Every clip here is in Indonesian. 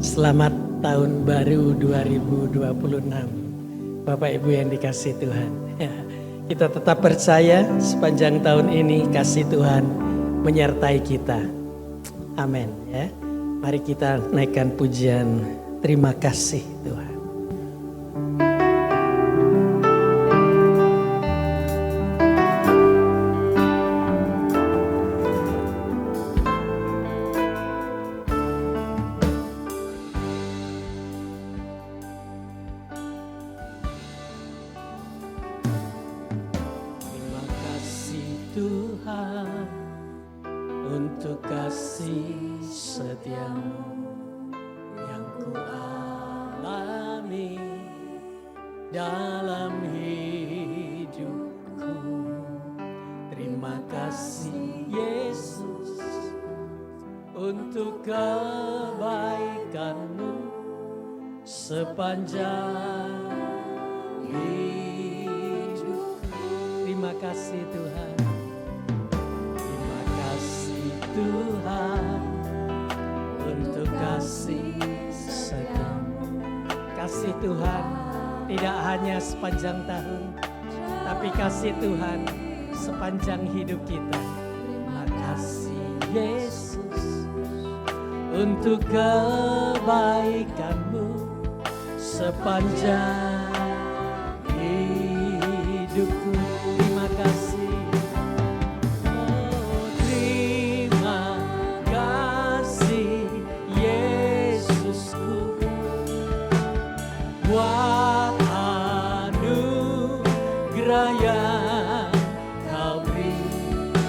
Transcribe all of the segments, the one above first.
Selamat tahun baru 2026. Bapak Ibu yang dikasihi Tuhan. Kita tetap percaya sepanjang tahun ini kasih Tuhan menyertai kita. Amin ya. Mari kita naikkan pujian terima kasih Tuhan. Tuhan untuk kasih setiamu yang ku alami dalam hidupku. Terima kasih Yesus untuk kebaikanmu sepanjang hidupku. Terima kasih Tuhan. Tuhan untuk kasih setiamu. Kasih Tuhan tidak hanya sepanjang tahun, tapi kasih Tuhan sepanjang hidup kita. Terima kasih Yesus untuk kebaikanmu sepanjang hidupku. Terima kasih. Buat anugerah yang kau beri,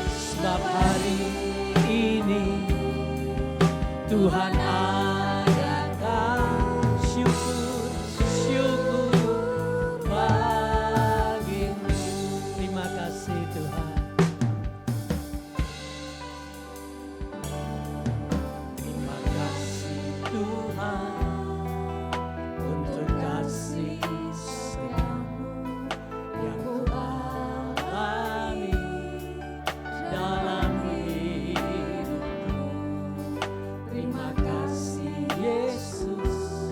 sebab hari ini Tuhan adakan syukur bagimu. Terima kasih Tuhan. Terima kasih Tuhan untuk kasih setiamu yang ku alami dalam hidupku. Terima kasih Yesus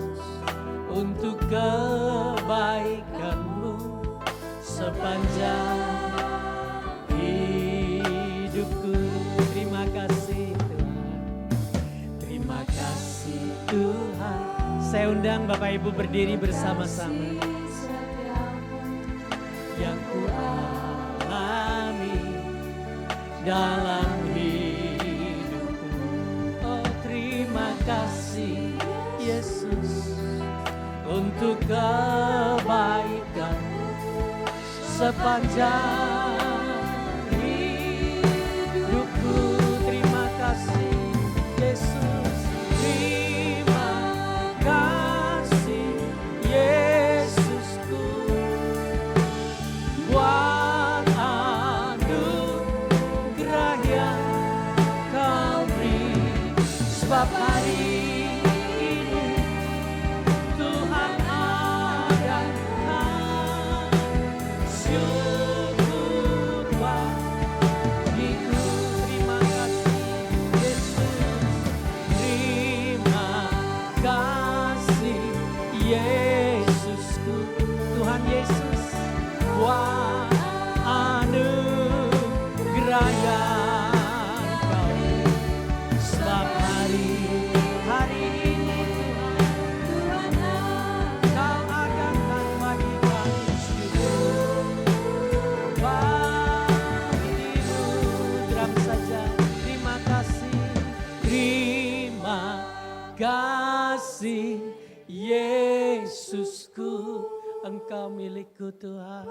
untuk kebaikanmu sepanjang hidupku. Terima kasih Tuhan. Terima kasih Tuhan. Saya undang Bapak Ibu berdiri bersama-sama. Yang ku alami dalam hidupku. Oh terima kasih Yesus untuk kebaikan sepanjang hidupku. Terima kasih Yesus. Kasih Yesusku buat anugerah yang kau beri, sebab hari ini Tuhan adakan syukur bagiku. Terima kasih Yesus. Terima kasih Yesusku, Tuhan Yesus, buat anugerah yang kau beri, sebab hari ini Tuhan kau adakan bagi kami syukur bagimu. Drum saja. Terima kasih Yesusku, Engkau milikku Tuhan.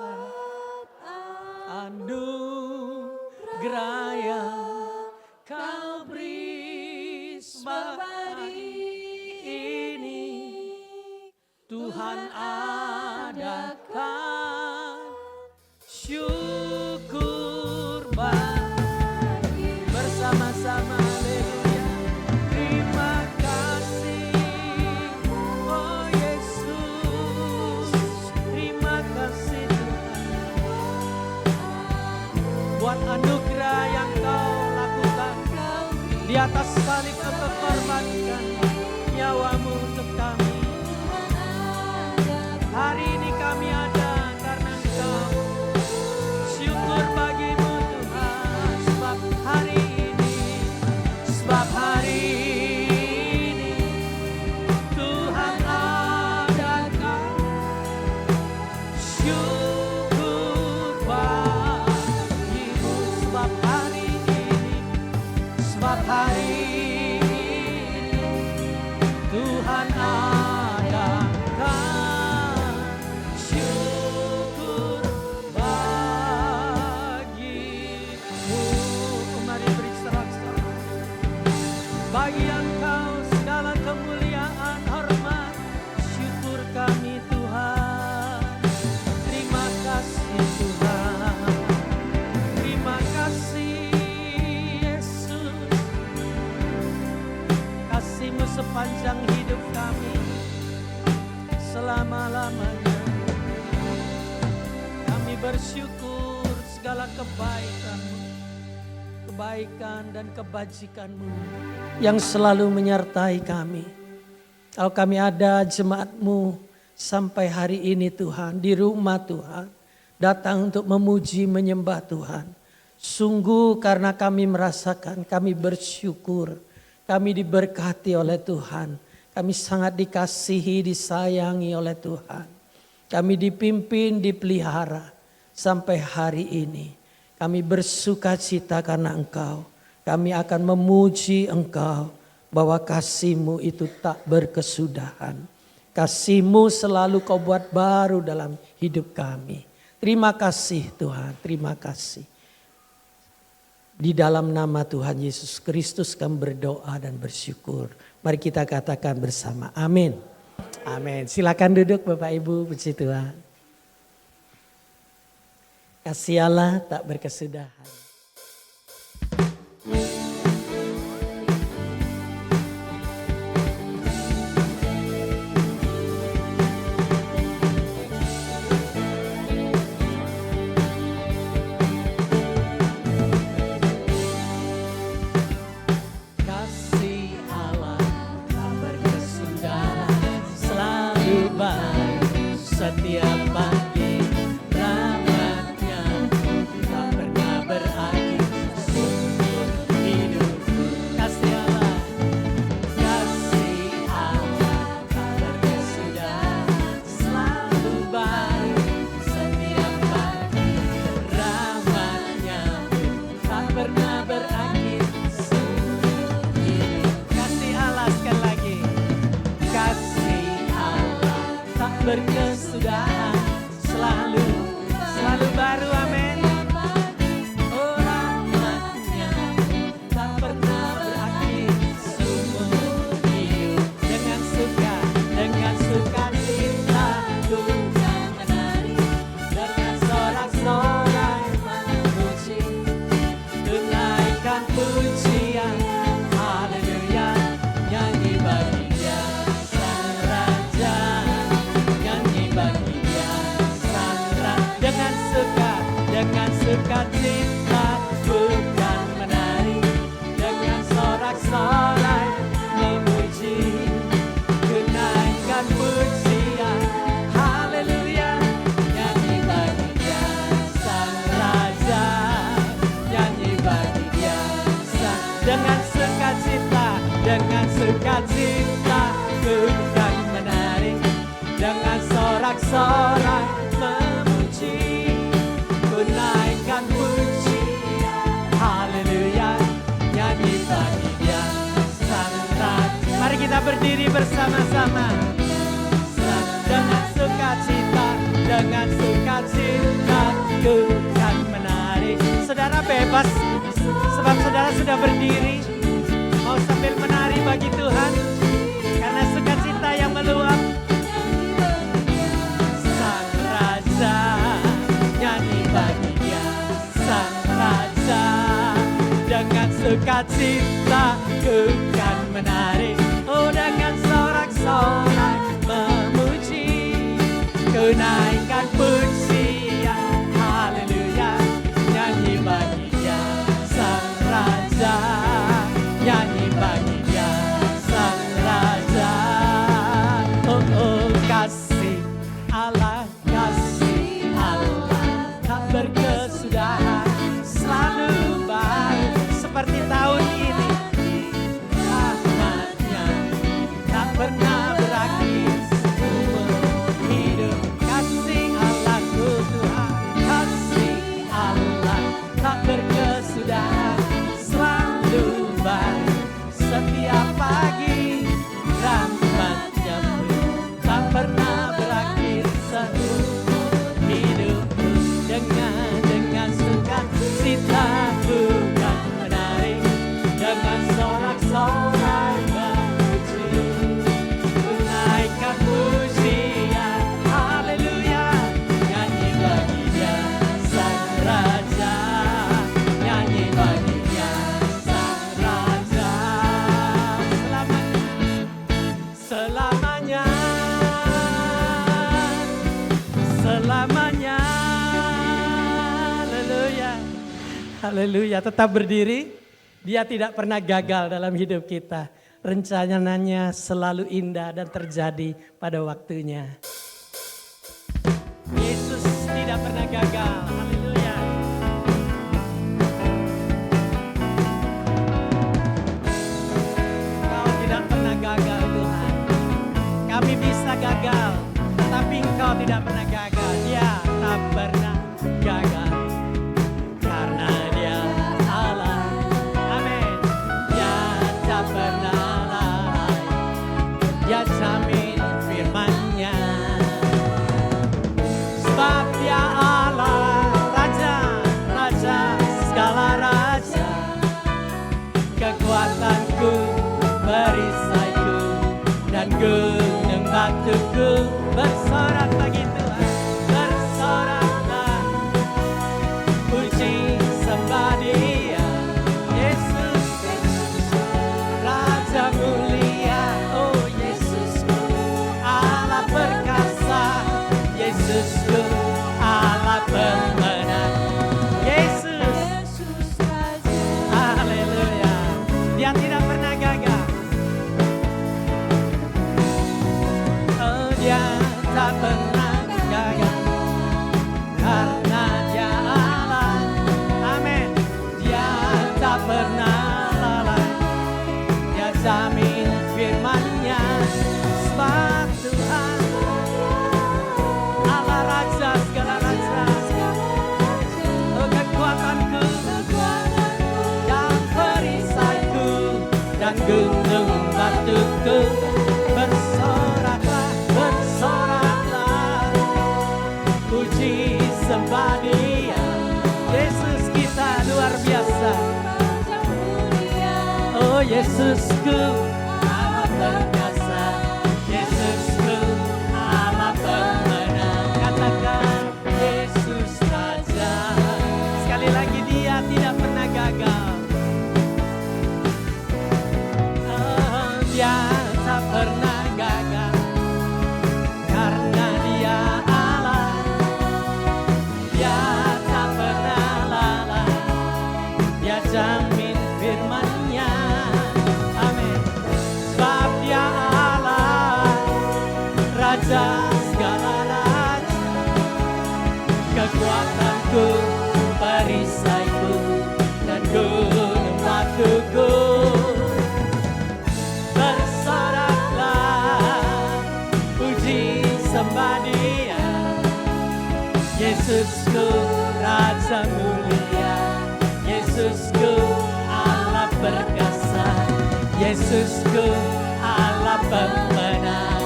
Anugerah yang kau beri, sebab hari ini Tuhan adakan syukur bagi bersama-sama. Buat anugerah yang kau lakukan di atas salib, engkau korbankan nyawamu Syukur bagimu sebab hari ini Tuhan adakan. Syukur bagimu. Mari beri sorak-sorai. Bagi Engkau segala kemuliaan, hormat, syukur kami Tuhan. Terima kasih Tuhan. Terima kasih Yesus. Kasih-Mu sepanjang hidup kami, selama-lamanya. Kami bersyukur segala kebaikan dan kebajikan-Mu yang selalu menyertai kami. Kalau kami ada jemaat-Mu sampai hari ini Tuhan, di rumah Tuhan, datang untuk memuji menyembah Tuhan. Sungguh karena kami merasakan, kami bersyukur, kami diberkati oleh Tuhan. Kami sangat dikasihi, disayangi oleh Tuhan. Kami dipimpin, dipelihara sampai hari ini. Kami bersuka cita karena Engkau. Kami akan memuji Engkau bahwa kasih-Mu itu tak berkesudahan. Kasih-Mu selalu Kau buat baru dalam hidup kami. Terima kasih Tuhan, terima kasih. Di dalam nama Tuhan Yesus Kristus kami berdoa dan bersyukur. Mari kita katakan bersama, amin. Amin. Silakan duduk Bapak Ibu, puji Tuhan. Kasih Allah tak berkesudahan. Setiap pagi rahmat-Nya tak pernah berakhir seumur hidupku. Kasih Allah tak berkesudahan, selalu baru setiap pagi. Rahmat-Nya tak pernah berakhir seumur hidup. Kasih Allah sekali lagi. Kasih Allah tak berkesudahan, selalu baru, amin. Oh rahmat-Nya tak pernah berakhir seumur hidup. Dengan sukacita ku kan menari, dengan sorak-sorai memuji, tunaikan pujian, haleluya, nyanyi bagi Dia Sang Raja. Dengan sukacita ku kan menari, dengan sorak-sorai memuji, tunaikan pujian, haleluya, nyanyi bagi Dia Sang Raja, nyanyi bagi Dia Sang. Dengan sukacita ku kan menari, dengan sorak-sorai memuji, naikkan pujian, haleluya, nyanyi bagi Dia Sang Raja. Mari kita berdiri bersama-sama. Dengan sukacita ku kan menari. Saudara bebas, sebab saudara sudah berdiri. Mau sambil menari bagi Tuhan, karena sukacita yang meluap. Sang Raja, nyanyi bagi Dia Sang Raja. Dengan sukacita ku kan menari, oh dengan sorak-sorai memuji, ku naikkan pujian, haleluya, nyanyi bagi Dia Sang Raja, nyanyi bagi Dia Sang Raja. Oh, oh kasih Allah, kasih Allah tak berkesudahan, selalu baru seperti tahun ini. Rahmat-Nya tak pernah berakhir seumur hidup. Kasih Allahku selamanya. Haleluya. Haleluya. Tetap berdiri. Dia tidak pernah gagal dalam hidup kita. Rencananya selalu indah dan terjadi pada waktunya. Yesus tidak pernah gagal. Haleluya. Kau tidak pernah gagal Tuhan. Kami bisa gagal, tapi Engkau tidak pernah gagal. Dia tak pernah gagal. Karena Dia Allah. Amin. Dia tak pernah lalai. Dia jamin firman-Nya. Sebab Dia Allah, Raja, Raja, segala raja. Kekuatanku, perisaiku, dan gunung batuku. Bersorak bagi Tuhan, bersoraklah. Puji sembah Dia, Yesus, Raja mulia. Oh Yesusku, Allah perkasa. Yesusku, Allah pemenang. Yesus, haleluya. Dia tidak pernah gagal. Oh, Dia tak pernah gagal. Karena Dia Allah. Amin. Dia tak pernah lalai. Dia jamin firman-Nya. Sebab Tuhan Allah Raja, segala raja. Oh, kekuatanku dan perisaiku dan gunung batuku. Bersoraklah, bersoraklah. Puji sembah Dia. Yesus kita luar biasa. Oh Yesusku, Allah perkasa. Yesusku, Allah pemenang. Katakan Yesus Raja. Sekali lagi Dia tidak pernah gagal. Oh, Dia tak pernah gagal. Karena Dia Allah. Dia tak pernah lalai. Dia jamin firman-Nya. Amin. Sebab Dia Allah, Raja segala raja. Kekuatanku, perisaiku, dan gunung batuku. Bersoraklah, puji sembah Dia. Yesusku, Raja mulia. Yesusku, Allah perkasa. Yesusku, Allah pemenang.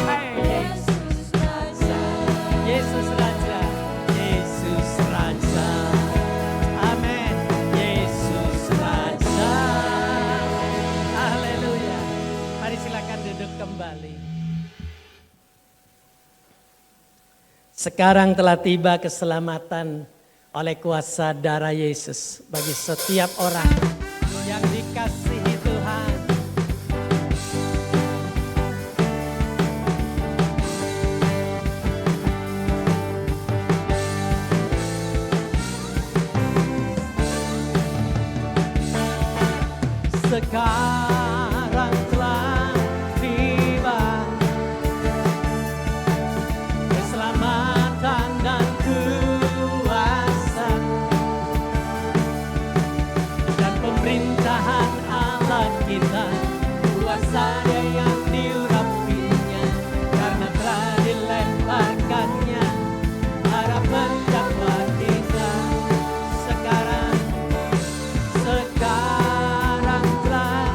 Hey, Yesus Raja, Yesus Raja, Yesus Raja. Amin. Yesus Raja. Haleluya. Mari silakan duduk kembali. Sekarang telah tiba keselamatan oleh kuasa darah Yesus bagi setiap orang yang dikasihi Tuhan. Sekarang telah tiba keselamatan dan kuasa dan pemerintahan Allah kita, kuasa yang diurapinya karena telah dilemparkannya harapan dakwah kita. Sekarang telah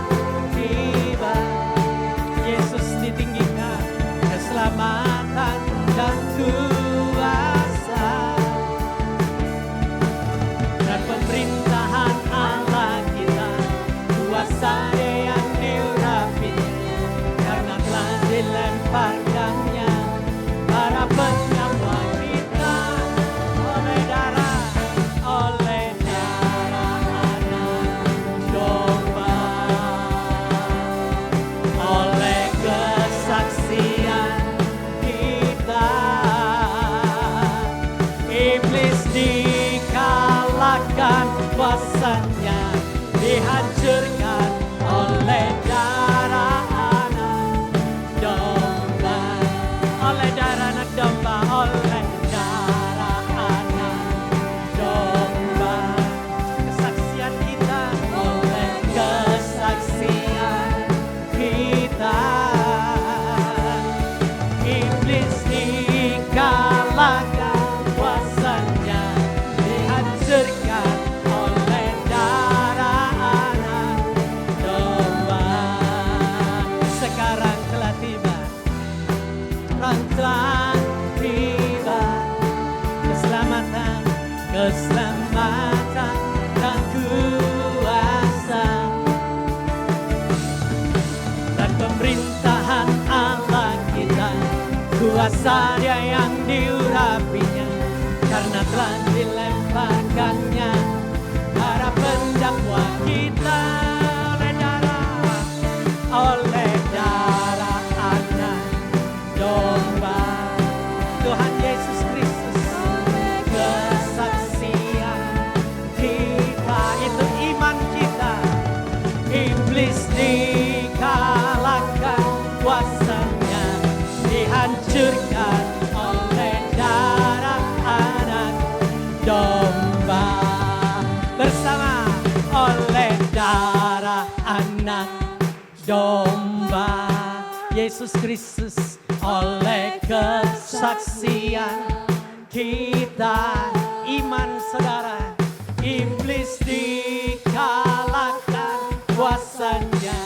keselamatan dan kuasa dan pemerintahan Allah kita, kuasa Dia yang diurapinya, karena telah dilemparkannya para pendakwa kita oleh darah anak domba Tuhan Yesus Kristus. Kesaksian kita itu iman kita, iblis dikalahkan, kuasanya dihancurkan oleh darah anak domba. Bersama, oleh darah anak domba Yesus Kristus, oleh kesaksian kita, iman saudara, iblis dikalahkan, kuasanya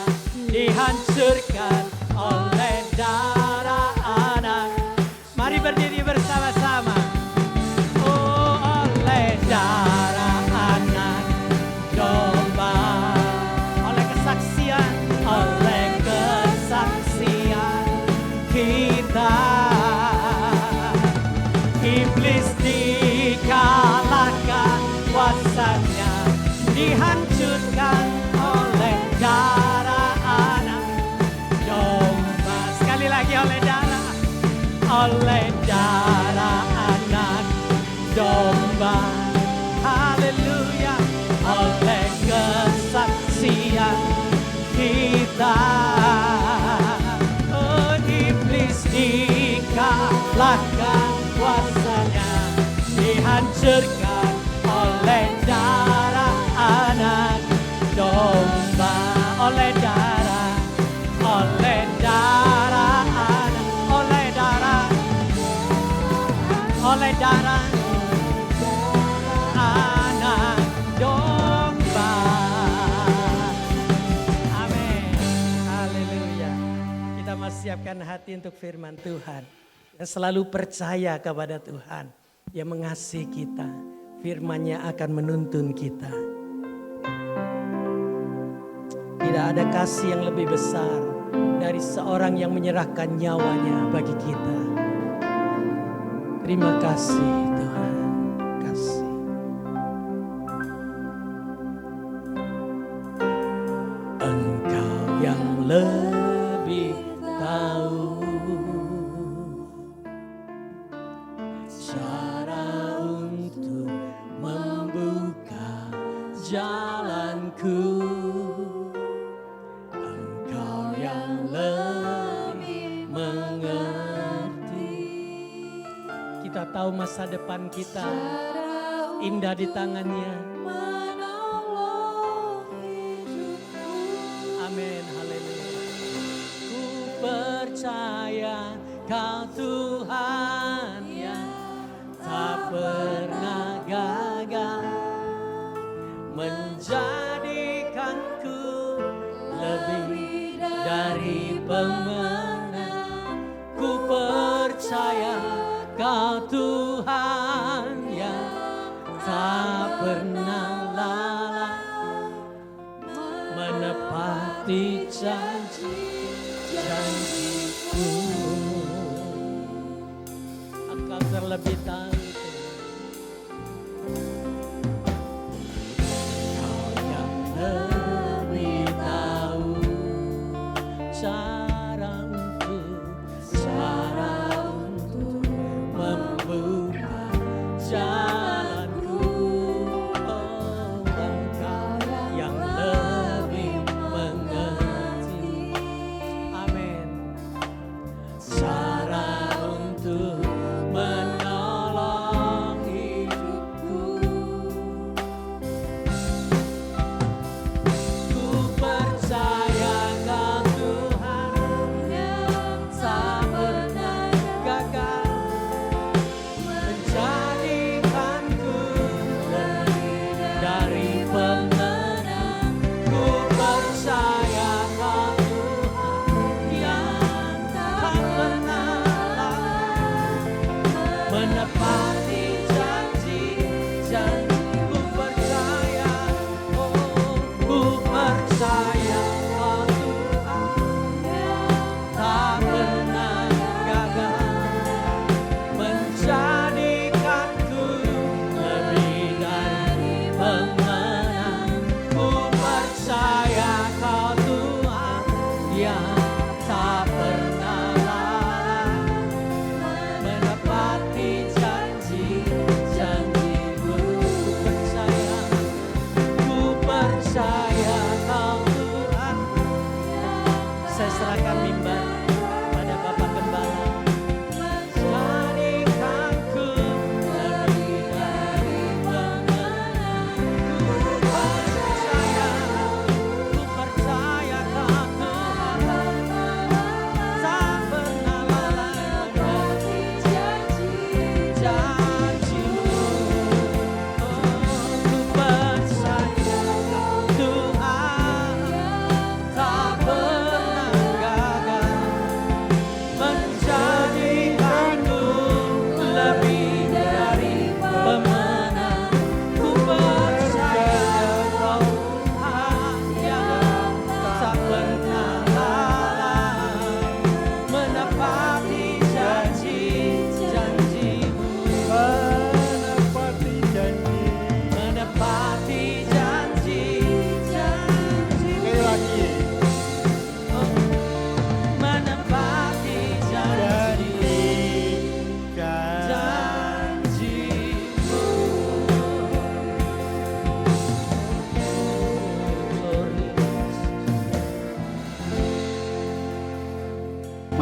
dihancurkan oleh darah anak. Mari berdiri bersama-sama. Oh, oleh darah anak domba, oleh kesaksian, oleh kesaksian kita, iblis dikalahkan, kuasanya dihancurkan oleh darah anak domba. Sekali lagi, oleh darah anak domba. Haleluya. Oleh kesaksian kita, oh, iblis dikalahkan, kuasanya dihancurkan oleh darah anak domba. Oleh darah anak, oleh darah anak domba. Amin. Haleluya. Kita masih siapkan hati untuk firman Tuhan, dan selalu percaya kepada Tuhan yang mengasihi kita. Firman-Nya akan menuntun kita. Tidak ada kasih yang lebih besar dari seorang yang menyerahkan nyawanya bagi kita. Terima kasih Tuhan. Kasih. Engkau yang lebih tahu cara untuk membuka jalanku. Engkau yang lebih mengerti. Kita tahu masa depan kita indah di tangan-Nya. Amin, haleluya. Ku percaya Kau Tuhan yang tak pernah gagal menjadikanku lebih dari pemenang. Ku percaya Kau Tuhan yang tak pernah lalai menepati janji-janjiku. Engkau terlebih tahu. Kau yang lebih tahu cara untuk membuka jalanku. Oh, Engkau yang lebih mengerti. Amin. Cara untuk menolong hidupku. Ku percaya Kau Tuhan yang tak pernah gagal menjadikanku lebih dari pemenang. Ku percaya Kau Tuhan yang tak pernah lalai menepati janji-janji.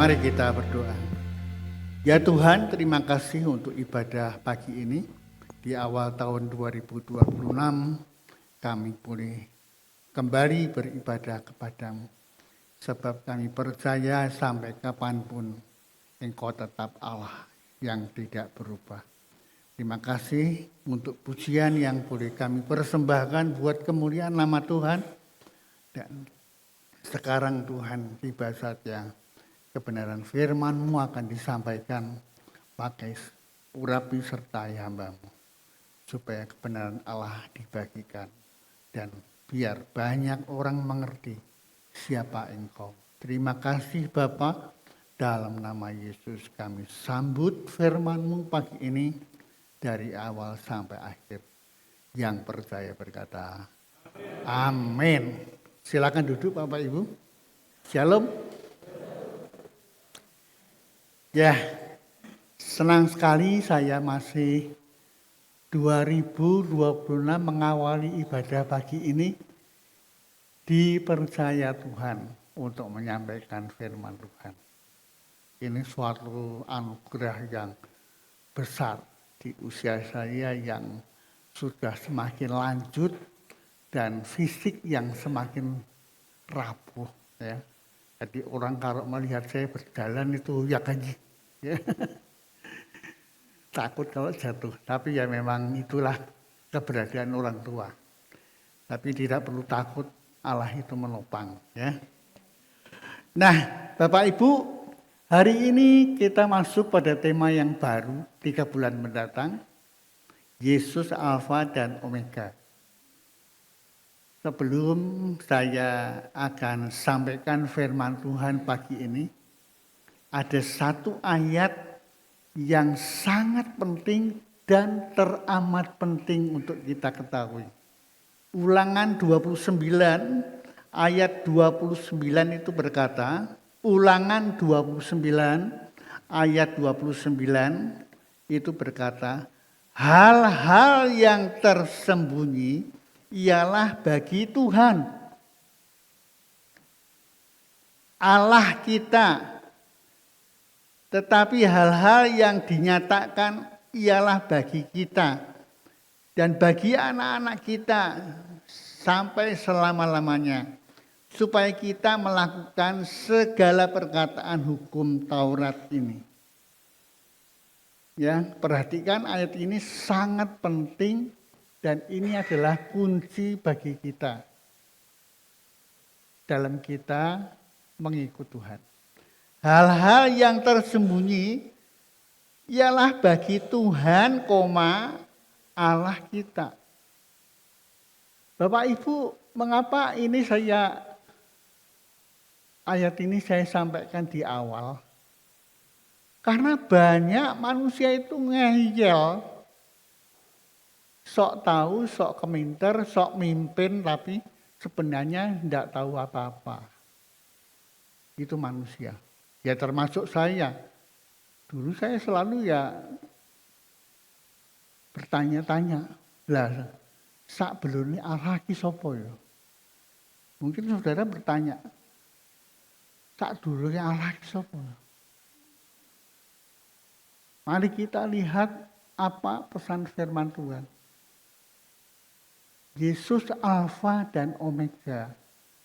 Mari kita berdoa. Ya Tuhan, terima kasih untuk ibadah pagi ini. Di awal tahun 2026, kami boleh kembali beribadah kepadamu. Sebab kami percaya sampai kapanpun Engkau tetap Allah yang tidak berubah. Terima kasih untuk pujian yang boleh kami persembahkan buat kemuliaan nama Tuhan. Dan sekarang Tuhan, tiba saatnya kebenaran firman-Mu akan disampaikan pakai urapi sertai hamba-Mu. Supaya kebenaran Allah dibagikan. Dan biar banyak orang mengerti siapa Engkau. Terima kasih Bapa, dalam nama Yesus kami sambut firman-Mu pagi ini dari awal sampai akhir. Yang percaya berkata, amin. Silakan duduk Bapak Ibu. Shalom. Ya, senang sekali saya masih 2026 mengawali ibadah pagi ini dipercaya Tuhan untuk menyampaikan firman Tuhan. Ini suatu anugerah yang besar di usia saya yang sudah semakin lanjut dan fisik yang semakin rapuh. Ya. Jadi orang kalau melihat saya berjalan itu ya kan. Ya. Takut kalau jatuh, tapi ya memang itulah keberadaan orang tua. Tapi tidak perlu takut, Allah itu menopang. Ya. Nah, Bapak Ibu, hari ini kita masuk pada tema yang baru 3 bulan mendatang, Yesus Alfa dan Omega. Sebelum saya akan sampaikan firman Tuhan pagi ini, ada satu ayat yang sangat penting dan teramat penting untuk kita ketahui. Ulangan 29 ayat 29 itu berkata, Ulangan 29 ayat 29 itu berkata, hal-hal yang tersembunyi ialah bagi Tuhan, Allah kita. Tetapi hal-hal yang dinyatakan ialah bagi kita dan bagi anak-anak kita sampai selama-lamanya. Supaya kita melakukan segala perkataan hukum Taurat ini. Ya, perhatikan ayat ini sangat penting dan ini adalah kunci bagi kita dalam kita mengikut Tuhan. Hal-hal yang tersembunyi ialah bagi Tuhan, Allah kita. Bapak Ibu, mengapa ayat ini saya sampaikan di awal? Karena banyak manusia itu ngeyel. Sok tahu, sok keminter, sok mimpin, tapi sebenarnya tidak tahu apa-apa. Itu manusia. Ya termasuk saya. Dulu saya selalu ya bertanya-tanya. Lah, sak belum ini Allah ki sapa ya? Mungkin saudara bertanya. Sak dulu ya Allah ki sapa? Mari kita lihat apa pesan firman Tuhan. Yesus Alfa dan Omega.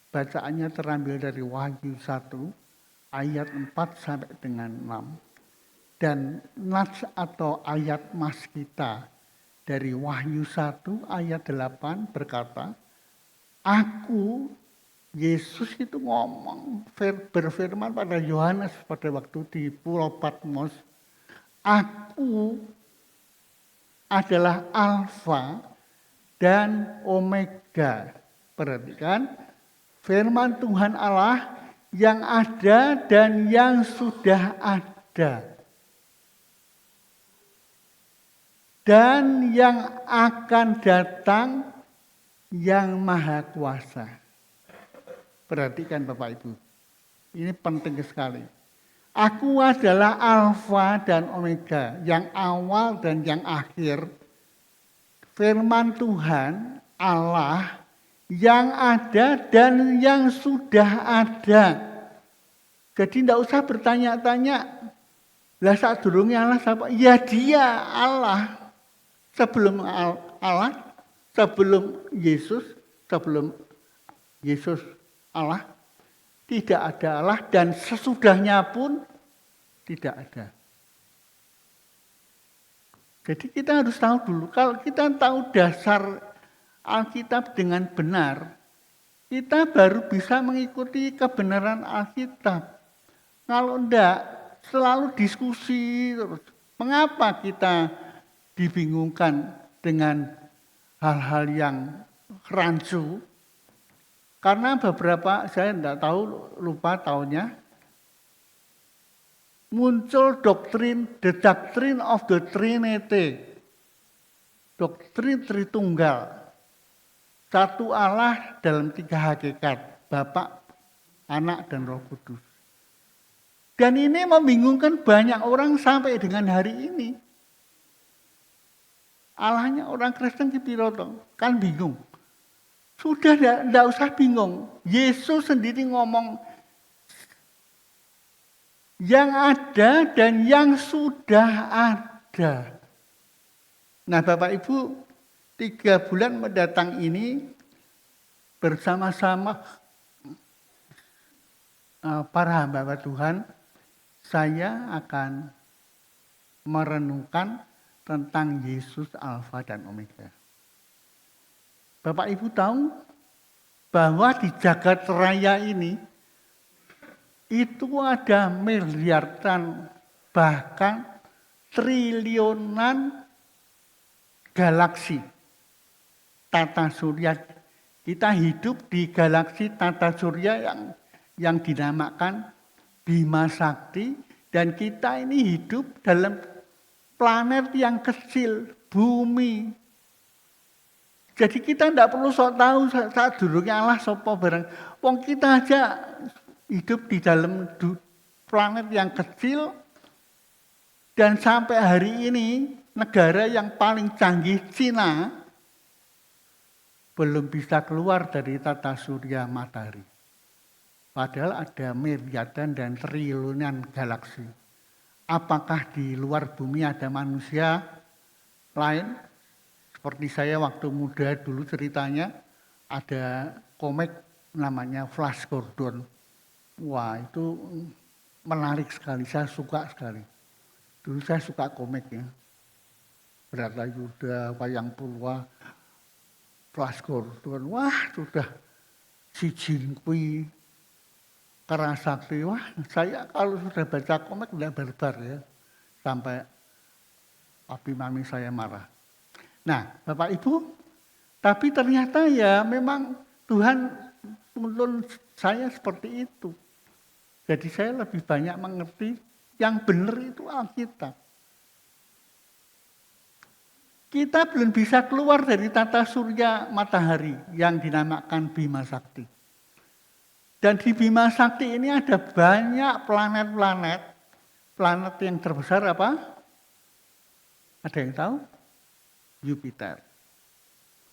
Bacaannya terambil dari Wahyu 1 ayat 4 sampai dengan 6. Dan nats atau ayat mas kita dari Wahyu 1 ayat 8 berkata, Aku, Yesus itu ngomong, berfirman pada Yohanes pada waktu di Pulau Patmos, Aku adalah Alfa dan Omega. Perhatikan, firman Tuhan Allah yang ada dan yang sudah ada. Dan yang akan datang yang maha kuasa. Perhatikan Bapak Ibu. Ini penting sekali. Aku adalah Alfa dan Omega. Yang awal dan yang akhir. Firman Tuhan Allah yang ada dan yang sudah ada. Jadi tidak usah bertanya-tanya, lah saat durungnya Allah siapa? Ya dia Allah. Sebelum Allah, sebelum Yesus Allah, tidak ada Allah dan sesudahnya pun tidak ada. Jadi kita harus tahu dulu, kalau kita tahu dasar Alkitab dengan benar, kita baru bisa mengikuti kebenaran Alkitab. Kalau enggak, selalu diskusi terus. Mengapa kita dibingungkan dengan hal-hal yang rancu? Karena beberapa, saya enggak tahu, lupa tahunnya, muncul the doctrine of the Trinity. Doktrin Tritunggal. Satu Allah dalam 3 hakikat, Bapa, Anak, dan Roh Kudus. Dan ini membingungkan banyak orang sampai dengan hari ini. Allahnya orang Kristen di Piroto, kan bingung. Sudah tidak usah bingung. Yesus sendiri ngomong, yang ada dan yang sudah ada. Nah Bapak Ibu, 3 bulan mendatang ini bersama-sama para hamba Tuhan, saya akan merenungkan tentang Yesus Alfa dan Omega. Bapak Ibu tahu bahwa di jagat raya ini itu ada miliaran bahkan triliunan galaksi tata surya. Kita hidup di galaksi tata surya yang dinamakan Bima Sakti, dan kita ini hidup dalam planet yang kecil, bumi. Jadi kita tidak perlu sok tahu saat dulunya Allah sopo barang. Wong kita aja hidup di dalam planet yang kecil, dan sampai hari ini negara yang paling canggih, Cina, belum bisa keluar dari tata surya matahari. Padahal ada miliaran dan triliunan galaksi. Apakah di luar bumi ada manusia lain? Seperti saya waktu muda dulu ceritanya, ada komik namanya Flash Gordon. Wah, itu menarik sekali, saya suka sekali. Dulu saya suka komiknya. Bharatayuda, Wayang Purwa, Flash Gordon. Wah, sudah si Jin Kui, Karasakti. Wah, saya kalau sudah baca komik udah barbar ya. Sampai papi mami saya marah. Nah, Bapak Ibu, tapi ternyata ya memang Tuhan menuntun saya seperti itu. Jadi saya lebih banyak mengerti yang benar itu Alkitab. Kita belum bisa keluar dari tata surya matahari yang dinamakan Bima Sakti. Dan di Bima Sakti ini ada banyak planet-planet. Planet yang terbesar apa? Ada yang tahu? Jupiter.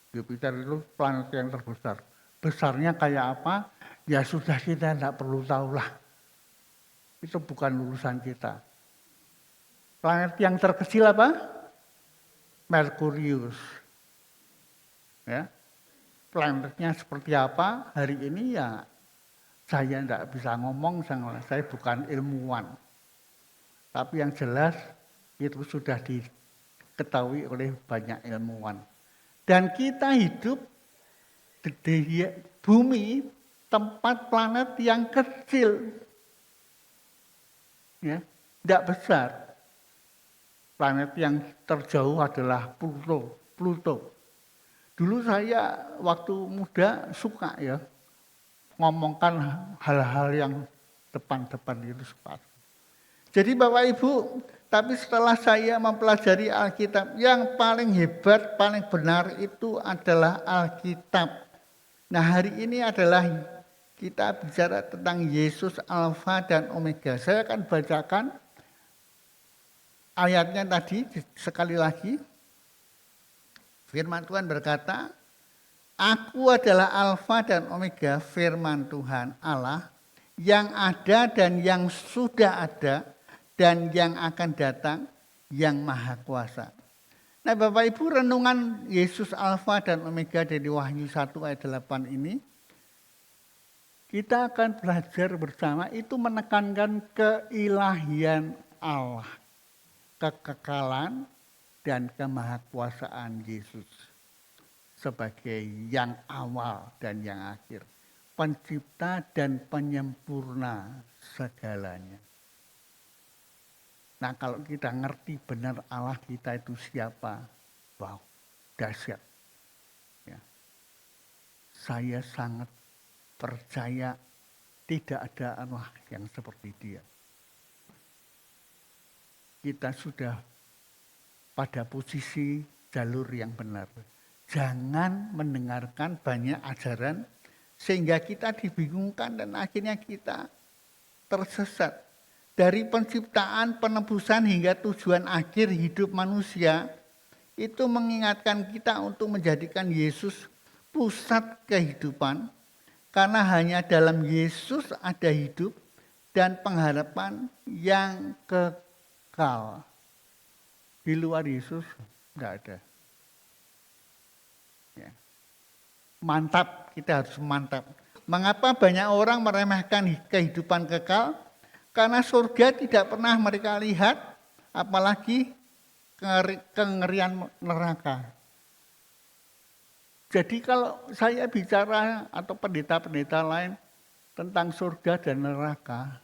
Jupiter itu planet yang terbesar. Besarnya kayak apa? Ya sudah kita tidak perlu tahu lah. Itu bukan urusan kita. Planet yang terkecil apa? Merkurius. Ya. Planetnya seperti apa hari ini ya saya tidak bisa ngomong, saya bukan ilmuwan. Tapi yang jelas itu sudah diketahui oleh banyak ilmuwan. Dan kita hidup di bumi, tempat planet yang kecil. Ya, tidak besar. Planet yang terjauh adalah Pluto. Dulu saya waktu muda suka ya ngomongkan hal-hal yang depan-depan itu suka. Jadi Bapak Ibu, tapi setelah saya mempelajari Alkitab, yang paling hebat, paling benar itu adalah Alkitab. Nah hari ini adalah kita bicara tentang Yesus Alfa dan Omega. Saya akan bacakan ayatnya tadi sekali lagi. Firman Tuhan berkata, Aku adalah Alfa dan Omega, firman Tuhan Allah, yang ada dan yang sudah ada, dan yang akan datang, yang maha kuasa. Nah Bapak Ibu, renungan Yesus Alfa dan Omega dari Wahyu 1 ayat 8 ini, kita akan belajar bersama itu menekankan keilahian Allah, kekekalan dan kemahakuasaan Yesus sebagai yang awal dan yang akhir, pencipta dan penyempurna segalanya. Nah kalau kita ngerti benar Allah kita itu siapa, wow, dahsyat. Ya. Saya sangat percaya tidak ada Allah yang seperti Dia. Kita sudah pada posisi jalur yang benar. Jangan mendengarkan banyak ajaran sehingga kita dibingungkan dan akhirnya kita tersesat. Dari penciptaan, penebusan hingga tujuan akhir hidup manusia, itu mengingatkan kita untuk menjadikan Yesus pusat kehidupan, karena hanya dalam Yesus ada hidup dan pengharapan yang kekal. Di luar Yesus enggak ada. Ya. Mantap, kita harus mantap. Mengapa banyak orang meremehkan kehidupan kekal? Karena surga tidak pernah mereka lihat, apalagi kengerian neraka. Jadi kalau saya bicara atau pendeta-pendeta lain tentang surga dan neraka,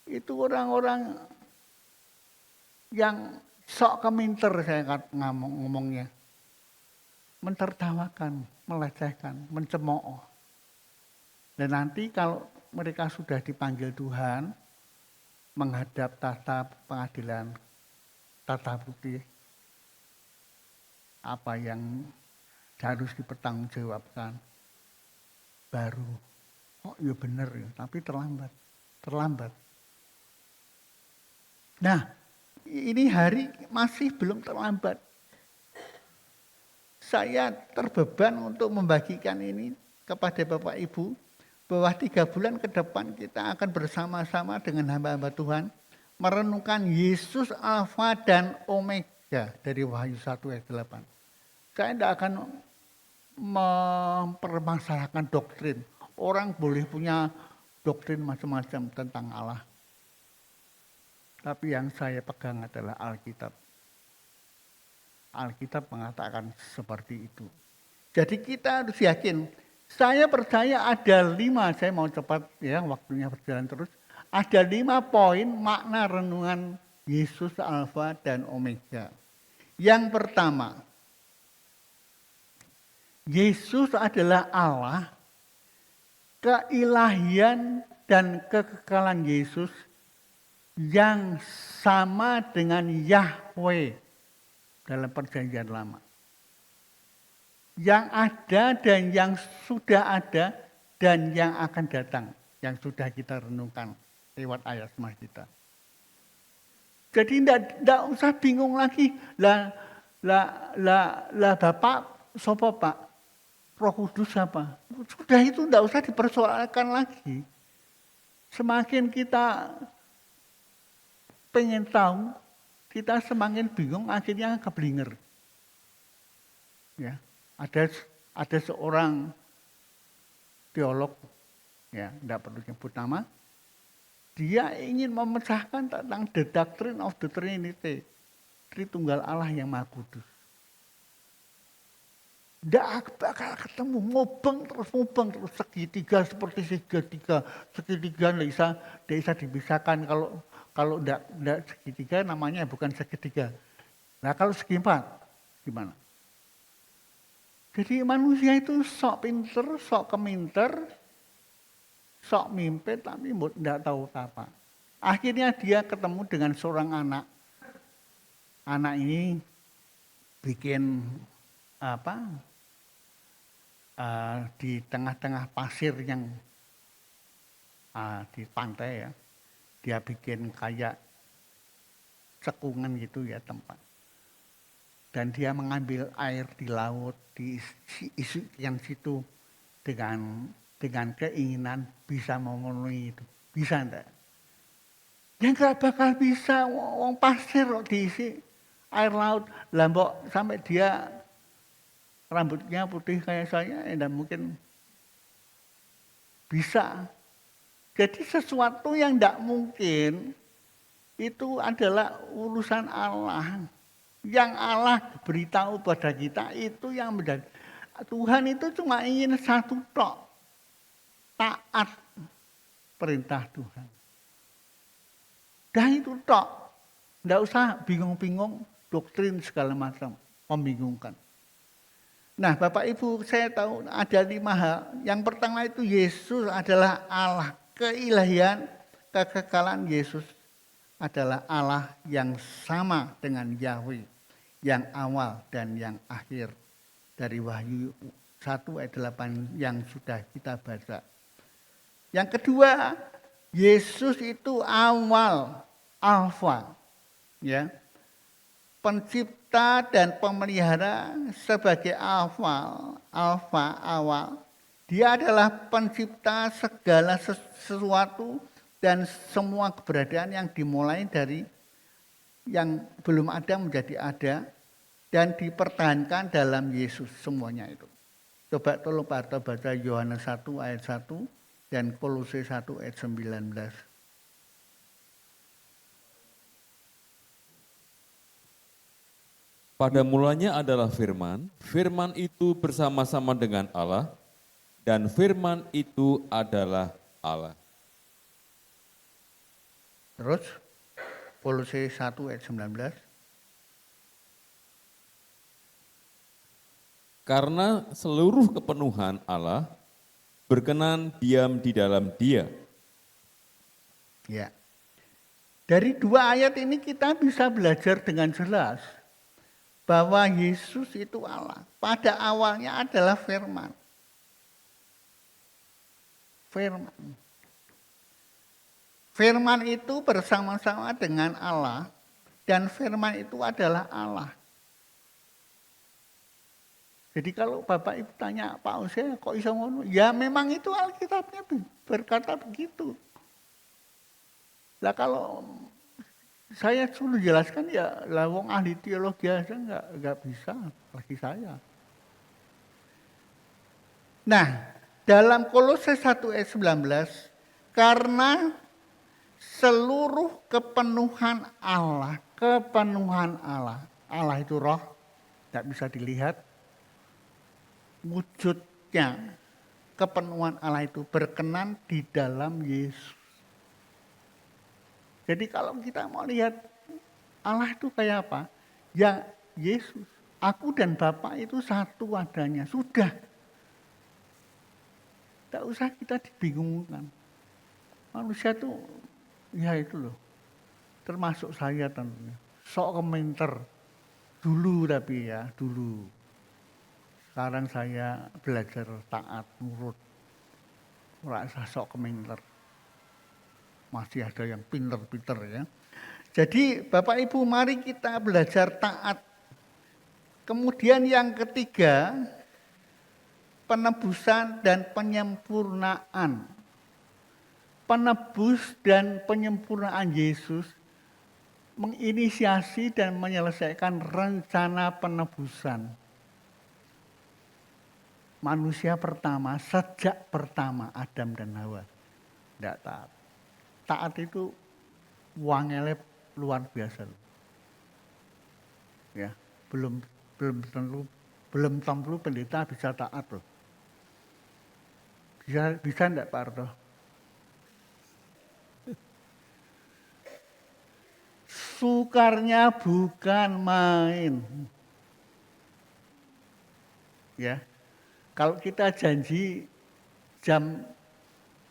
itu orang-orang yang sok keminter saya ngomongnya. Mentertawakan, melecehkan, mencemooh. Dan nanti kalau mereka sudah dipanggil Tuhan menghadap tahta pengadilan, tata bukti, apa yang harus dipertanggungjawabkan, baru, oh iya benar ya, tapi terlambat. Nah, ini hari masih belum terlambat. Saya terbeban untuk membagikan ini kepada Bapak Ibu, bahwa 3 bulan ke depan kita akan bersama-sama dengan hamba-hamba Tuhan merenungkan Yesus Alfa dan Omega dari Wahyu 1 ayat 8. Saya tidak akan mempermasalahkan doktrin. Orang boleh punya doktrin macam-macam tentang Allah. Tapi yang saya pegang adalah Alkitab. Alkitab mengatakan seperti itu. Jadi kita harus yakin. Saya percaya ada 5, saya mau cepat ya waktunya berjalan terus. Ada 5 poin makna renungan Yesus Alfa dan Omega. Yang pertama, Yesus adalah Allah, keilahian dan kekekalan Yesus yang sama dengan Yahweh dalam perjanjian lama. Yang ada dan yang sudah ada dan yang akan datang, yang sudah kita renungkan lewat ayat semua kita. Jadi tidak usah bingung lagi, lah Bapak sopo Pak, Roh Kudus apa? Sudah itu tidak usah dipersoalkan lagi. Semakin kita pengen tahu, kita semakin bingung, akhirnya keblinger. Ya. Ada seorang teolog, ya, tidak perlu nyebut nama, dia ingin memecahkan tentang the doctrine of the Trinity, Tritunggal Allah yang Maha Kudus. Tidak bakal ketemu, mubeng terus segitiga seperti segitiga tidak bisa dipisahkan. Kalau tidak segitiga namanya bukan segitiga. Nah kalau segi 4 gimana? Jadi manusia itu sok pinter, sok keminter, sok mimpet tapi tidak tahu apa. Akhirnya dia ketemu dengan seorang anak. Anak ini bikin di tengah-tengah pasir yang di pantai ya. Dia bikin kayak cekungan gitu ya tempat. Dan dia mengambil air di laut, diisikan situ dengan dengan keinginan bisa memenuhi itu. Bisa enggak? Ya enggak bakal bisa, wong pasir kok diisi air laut. Lambok sampai dia rambutnya putih kayak saya, enggak mungkin bisa. Jadi sesuatu yang enggak mungkin itu adalah urusan Allah. Yang Allah beritahu pada kita itu yang menjadi. Tuhan itu cuma ingin satu tok, taat perintah Tuhan. Dan itu tok, nggak usah bingung-bingung doktrin segala macam, membingungkan. Nah Bapak Ibu saya tahu ada 5 hal. Yang pertama itu Yesus adalah Allah, keilahian, kekekalan Yesus adalah Allah yang sama dengan Yahweh, yang awal dan yang akhir. Dari Wahyu 1 ayat 8 yang sudah kita baca. Yang kedua, Yesus itu awal, alfa, ya. Pencipta dan pemelihara sebagai alfa, awal. Dia adalah pencipta segala sesuatu dan semua keberadaan yang dimulai dari yang belum ada menjadi ada dan dipertahankan dalam Yesus semuanya itu. Coba tolong Pak baca Yohanes 1 ayat 1 dan Kolose 1 ayat 19. Pada mulanya adalah firman, firman itu bersama-sama dengan Allah, dan firman itu adalah Allah. Terus Kolose 1 ayat 19. Karena seluruh kepenuhan Allah berkenan diam di dalam Dia. Ya. Dari 2 ayat ini kita bisa belajar dengan jelas bahwa Yesus itu Allah. Pada awalnya adalah firman. Firman. Firman itu bersama-sama dengan Allah dan firman itu adalah Allah. Jadi kalau Bapak Ibu tanya Pak Ose kok iso ngono? Ya memang itu Alkitabnya berkata begitu. Lah kalau saya suruh jelaskan ya lah wong ahli teologi aja enggak bisa bagi saya. Nah, dalam Kolose 1 ayat 19 karena seluruh kepenuhan Allah, Allah itu roh, enggak bisa dilihat. Wujudnya kepenuhan Allah itu berkenan di dalam Yesus. Jadi kalau kita mau lihat Allah itu kayak apa? Ya Yesus, aku dan Bapa itu satu adanya, sudah. Tak usah kita dibingungkan. Manusia itu ya itu loh, termasuk saya tentunya. Sok komentar dulu tapi ya dulu. Sekarang saya belajar taat, nurut. Merasa sok komentar. Masih ada yang pinter-pinter ya. Jadi Bapak Ibu mari kita belajar taat. Kemudian yang ketiga, penebusan dan penyempurnaan. Penebus dan penyempurnaan Yesus menginisiasi dan menyelesaikan rencana penebusan. Manusia pertama, sejak pertama Adam dan Hawa. Tidak taat. Taat itu wangele luar biasa. Ya, belum tentu pendeta bisa taat loh. Bisa enggak Pak Arto? Sukarnya bukan main. Ya. Kalau kita janji jam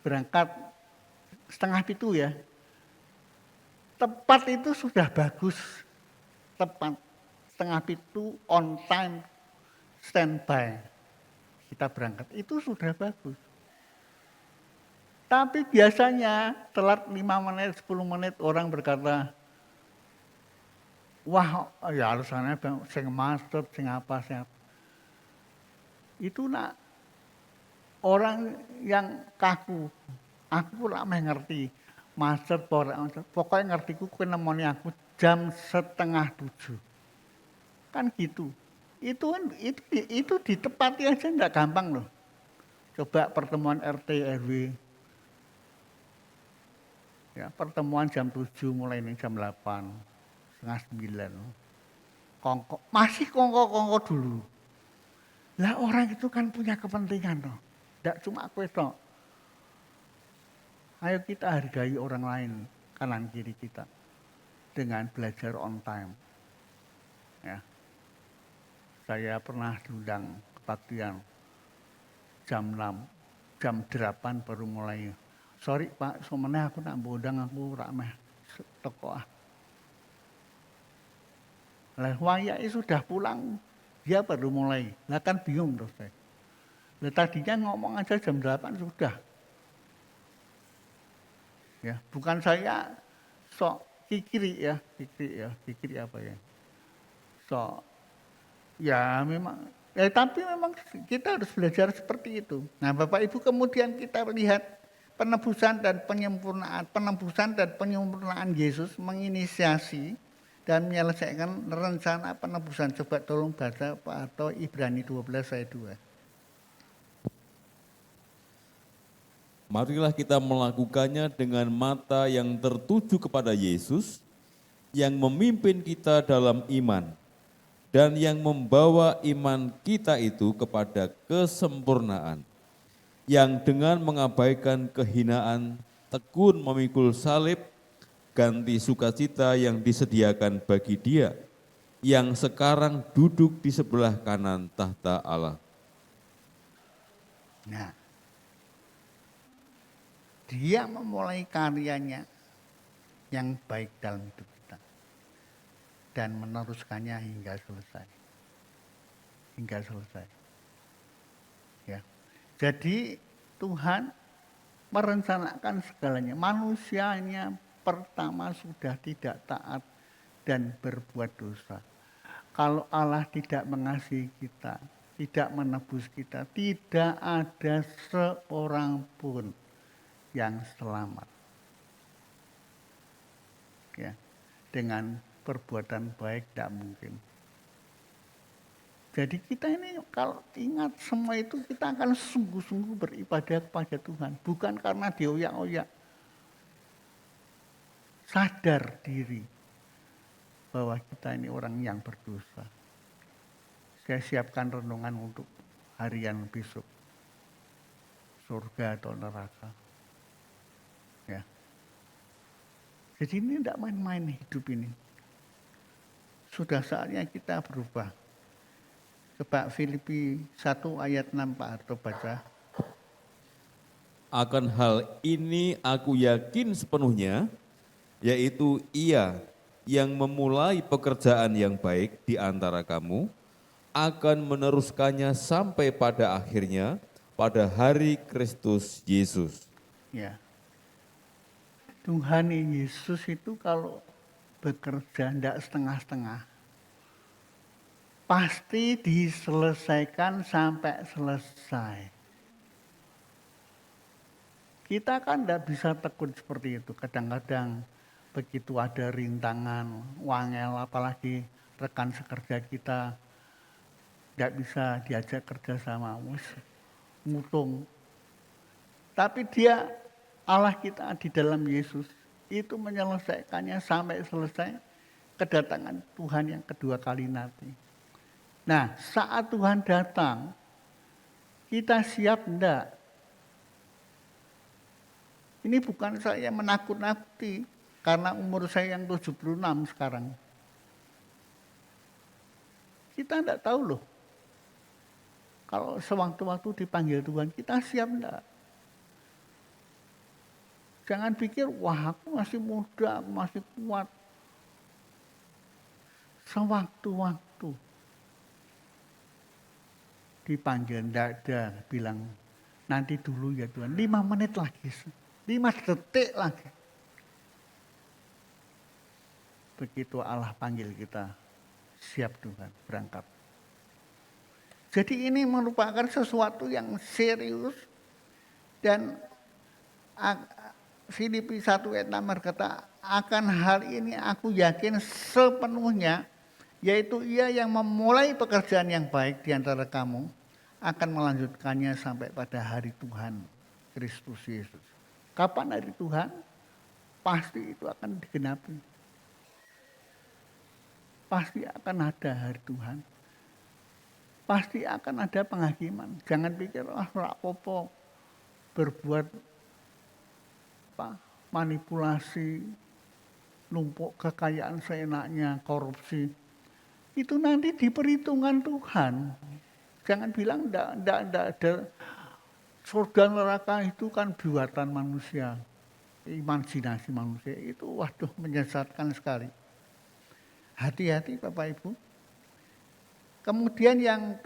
berangkat 6:30 ya. Tepat itu sudah bagus. Tepat 6:30 on time standby. Kita berangkat itu sudah bagus. Tapi biasanya telat 5 menit, 10 menit orang berkata, wah ya alasannya sing macet, sing apa. Itu nak orang yang kaku. Aku ora meh ngerti. Macet pokoknya ngertiku kowe nemoni aku jam 6:30. Kan gitu. Itu ditepati aja enggak gampang loh. Coba pertemuan RT RW. Ya, pertemuan jam 7 mulai ini jam 8, setengah 9. Masih kongko dulu. Lah orang itu kan punya kepentingan toh. Enggak cuma kowe toh. Ayo kita hargai orang lain kanan kiri kita dengan belajar on time. Ya. Saya pernah diundang kebaktian jam 6, jam 8 baru mulai. Sorry Pak, semeneh aku tak undang aku rak meh teko ah. Lah wayake sudah pulang, dia baru mulai. Lah kan bingung terus saya. Lah tadinya ngomong aja jam 8 sudah. Ya, bukan saya sok kikiri apa ya? Sok ya memang tapi memang kita harus belajar seperti itu. Nah, Bapak Ibu kemudian kita lihat penebusan dan penyempurnaan Yesus menginisiasi dan menyelesaikan rencana penebusan. Coba tolong baca Pak Harto Ibrani 12 ayat 2. Marilah kita melakukannya dengan mata yang tertuju kepada Yesus, yang memimpin kita dalam iman, dan yang membawa iman kita itu kepada kesempurnaan, yang dengan mengabaikan kehinaan, tekun memikul salib, ganti sukacita yang disediakan bagi Dia, yang sekarang duduk di sebelah kanan tahta Allah. Nah, Dia memulai karyanya yang baik dalam hidup kita dan meneruskannya hingga selesai. Ya. Jadi Tuhan merencanakan segalanya. Manusianya pertama sudah tidak taat dan berbuat dosa. Kalau Allah tidak mengasihi kita, tidak menebus kita, tidak ada seorang pun yang selamat. Ya, dengan perbuatan baik tidak mungkin. Jadi kita ini kalau ingat semua itu kita akan sungguh-sungguh beribadah kepada Tuhan. Bukan karena dioyak-oyak. Sadar diri bahwa kita ini orang yang berdosa. Saya siapkan renungan untuk harian besok. Surga atau neraka. Ya. Jadi ini tidak main-main hidup ini. Sudah saatnya kita berubah. Coba Filipi 1 ayat 6 Pak Harto baca. Akan hal ini aku yakin sepenuhnya, yaitu Ia yang memulai pekerjaan yang baik di antara kamu, akan meneruskannya sampai pada akhirnya, pada hari Kristus Yesus. Ya. Tuhan Yesus itu kalau bekerja tidak setengah-setengah. Pasti diselesaikan sampai selesai. Kita kan tidak bisa tekun seperti itu. Kadang-kadang begitu ada rintangan, wangel, apalagi rekan sekerja kita tidak bisa diajak kerja sama, ngutung. Tapi dia Allah kita di dalam Yesus itu menyelesaikannya sampai selesai kedatangan Tuhan yang kedua kali nanti. Nah, saat Tuhan datang, kita siap enggak? Ini bukan saya menakut-nakuti karena umur saya yang 76 sekarang. Kita enggak tahu loh. Kalau sewaktu-waktu dipanggil Tuhan, kita siap enggak? Jangan pikir, wah aku masih muda, aku masih kuat. Sewaktu-waktu dipanggil, enggak ada, bilang nanti dulu ya Tuhan, 5 menit lagi, 5 detik lagi. Begitu Allah panggil kita, siap Tuhan, berangkat. Jadi ini merupakan sesuatu yang serius, Dan Filipi 1 ayat 6 berkata, akan hal ini aku yakin sepenuhnya, yaitu ia yang memulai pekerjaan yang baik di antara kamu, akan melanjutkannya sampai pada hari Tuhan Kristus Yesus. Kapan hari Tuhan? Pasti itu akan digenapi. Pasti akan ada hari Tuhan. Pasti akan ada penghakiman. Jangan pikir, apa-apa berbuat manipulasi, numpuk kekayaan seenaknya, korupsi. Itu nanti diperhitungkan Tuhan. Jangan bilang enggak ada. Surga neraka itu kan buatan manusia. Imajinasi manusia itu menyesatkan sekali. Hati-hati Bapak Ibu. Kemudian yang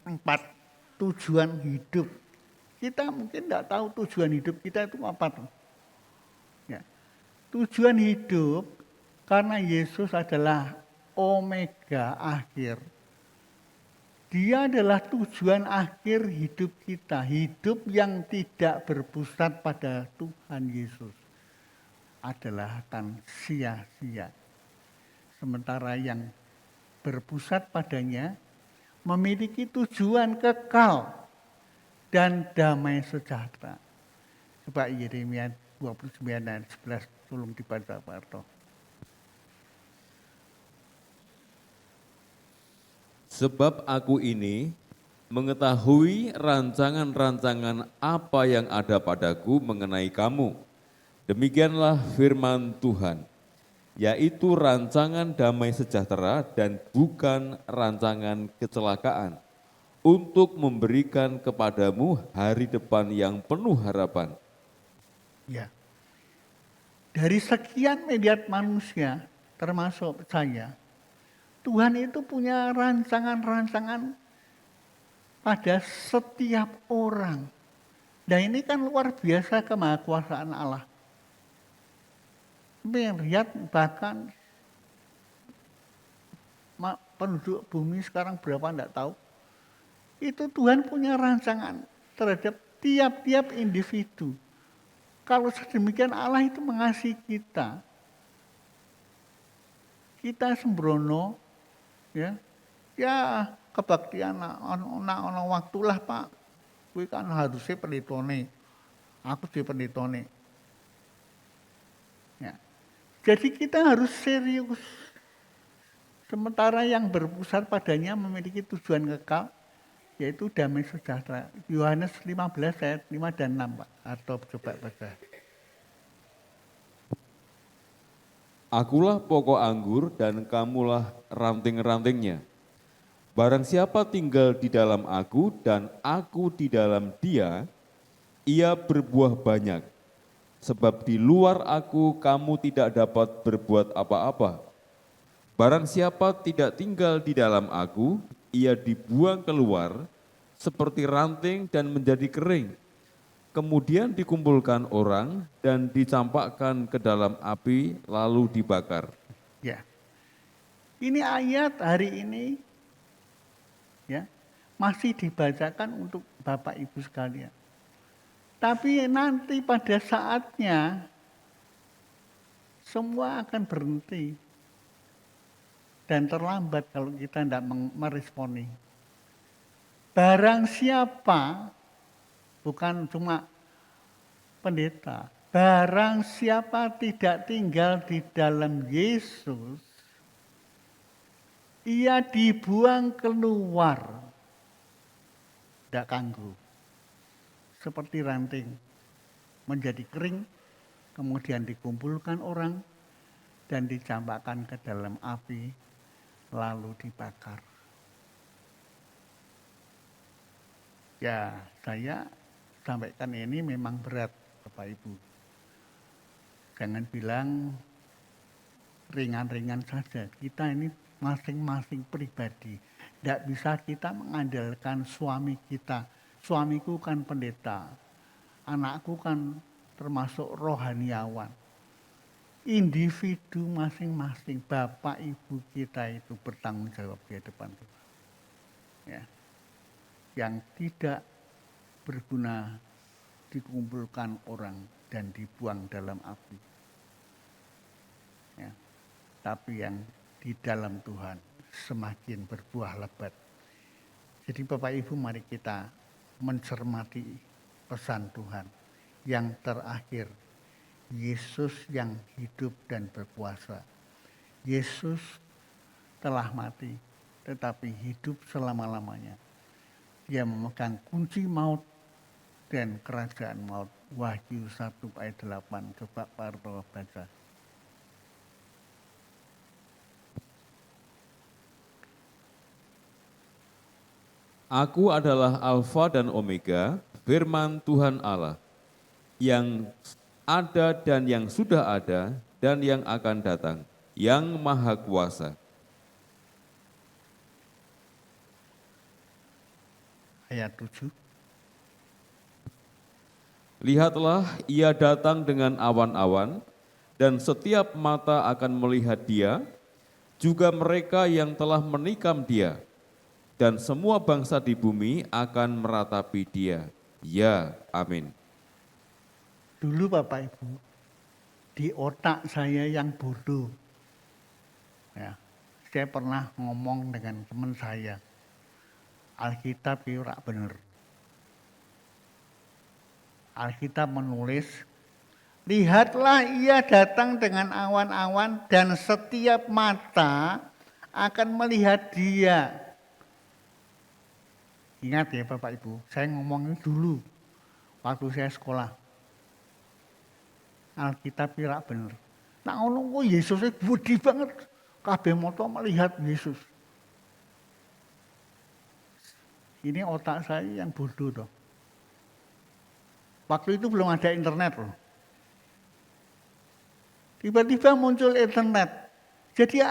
keempat, tujuan hidup. Kita mungkin tidak tahu tujuan hidup kita itu apa tuh. Ya. Tujuan hidup karena Yesus adalah omega akhir. Dia adalah tujuan akhir hidup kita. Hidup yang tidak berpusat pada Tuhan Yesus adalah akan sia-sia. Sementara yang berpusat padanya memiliki tujuan kekal dan damai sejahtera. Coba Yeremia 29 ayat 11 tolong dibaca Pak Arto. Sebab aku ini mengetahui rancangan-rancangan apa yang ada padaku mengenai kamu. Demikianlah firman Tuhan, yaitu rancangan damai sejahtera dan bukan rancangan kecelakaan, untuk memberikan kepadamu hari depan yang penuh harapan. Ya. Dari sekian mediat manusia, termasuk saya, Tuhan itu punya rancangan-rancangan pada setiap orang. Dan ini kan luar biasa kemahakuasaan Allah. Melihat bahkan penduduk bumi sekarang berapa enggak tahu. Itu Tuhan punya rancangan terhadap tiap-tiap individu. Kalau sedemikian Allah itu mengasihi kita. Kita sembrono, ya kebaktian ana waktulah Pak. Kuwi kan harusnya penitone. Aku di penitone. Ya. Jadi kita harus serius. Sementara yang berpusat padanya memiliki tujuan kekal, yaitu damai sejahtera. Yohanes 15 ayat 5 dan 6 Pak. Atau coba baca. Akulah pokok anggur dan kamulah ranting-rantingnya. Barang siapa tinggal di dalam aku dan aku di dalam dia, ia berbuah banyak. Sebab di luar aku kamu tidak dapat berbuat apa-apa. Barang siapa tidak tinggal di dalam aku, ia dibuang keluar seperti ranting dan menjadi kering. Kemudian dikumpulkan orang dan dicampakkan ke dalam api lalu dibakar. Ya. Ini ayat hari ini ya masih dibacakan untuk Bapak Ibu sekalian. Tapi nanti pada saatnya semua akan berhenti dan terlambat kalau kita tidak meresponi. Barang siapa, bukan cuma pendeta, barang siapa tidak tinggal di dalam Yesus, ia dibuang keluar, tidak kanggu. Seperti ranting, menjadi kering, kemudian dikumpulkan orang, dan dicampakkan ke dalam api, lalu dibakar. Ya, saya sampaikan ini memang berat, Bapak Ibu. Jangan bilang ringan-ringan saja. Kita ini masing-masing pribadi. Tidak bisa kita mengandalkan suami kita. Suamiku kan pendeta, anakku kan termasuk rohaniawan. Individu masing-masing, bapak ibu kita itu bertanggung jawab di hadapan Tuhan. Ya. Yang tidak berguna dikumpulkan orang dan dibuang dalam api. Ya. Tapi yang di dalam Tuhan semakin berbuah lebat. Jadi Bapak Ibu, mari kita mencermati pesan Tuhan yang terakhir. Yesus yang hidup dan berkuasa. Yesus telah mati tetapi hidup selama-lamanya. Dia memegang kunci maut dan kerajaan maut. Wahyu 1 ayat 8. Coba Pak Arto baca. Aku adalah Alfa dan Omega, firman Tuhan Allah, yang ada dan yang sudah ada dan yang akan datang, yang Maha Kuasa. Ayat 7. Lihatlah, ia datang dengan awan-awan, dan setiap mata akan melihat dia, juga mereka yang telah menikam dia, dan semua bangsa di bumi akan meratapi dia. Ya, amin. Dulu Bapak Ibu, di otak saya yang bodoh, ya, saya pernah ngomong dengan teman saya, Alkitab itu rak bener. Alkitab menulis, lihatlah ia datang dengan awan-awan dan setiap mata akan melihat dia. Ingat ya Bapak Ibu, saya ngomong ini dulu waktu saya sekolah. Alkitab itu rak bener. Nah ngono kok Yesusnya budi banget. Kabeh moto melihat Yesus. Ini otak saya yang bodoh toh. Waktu itu belum ada internet loh. Tiba-tiba muncul internet. Jadi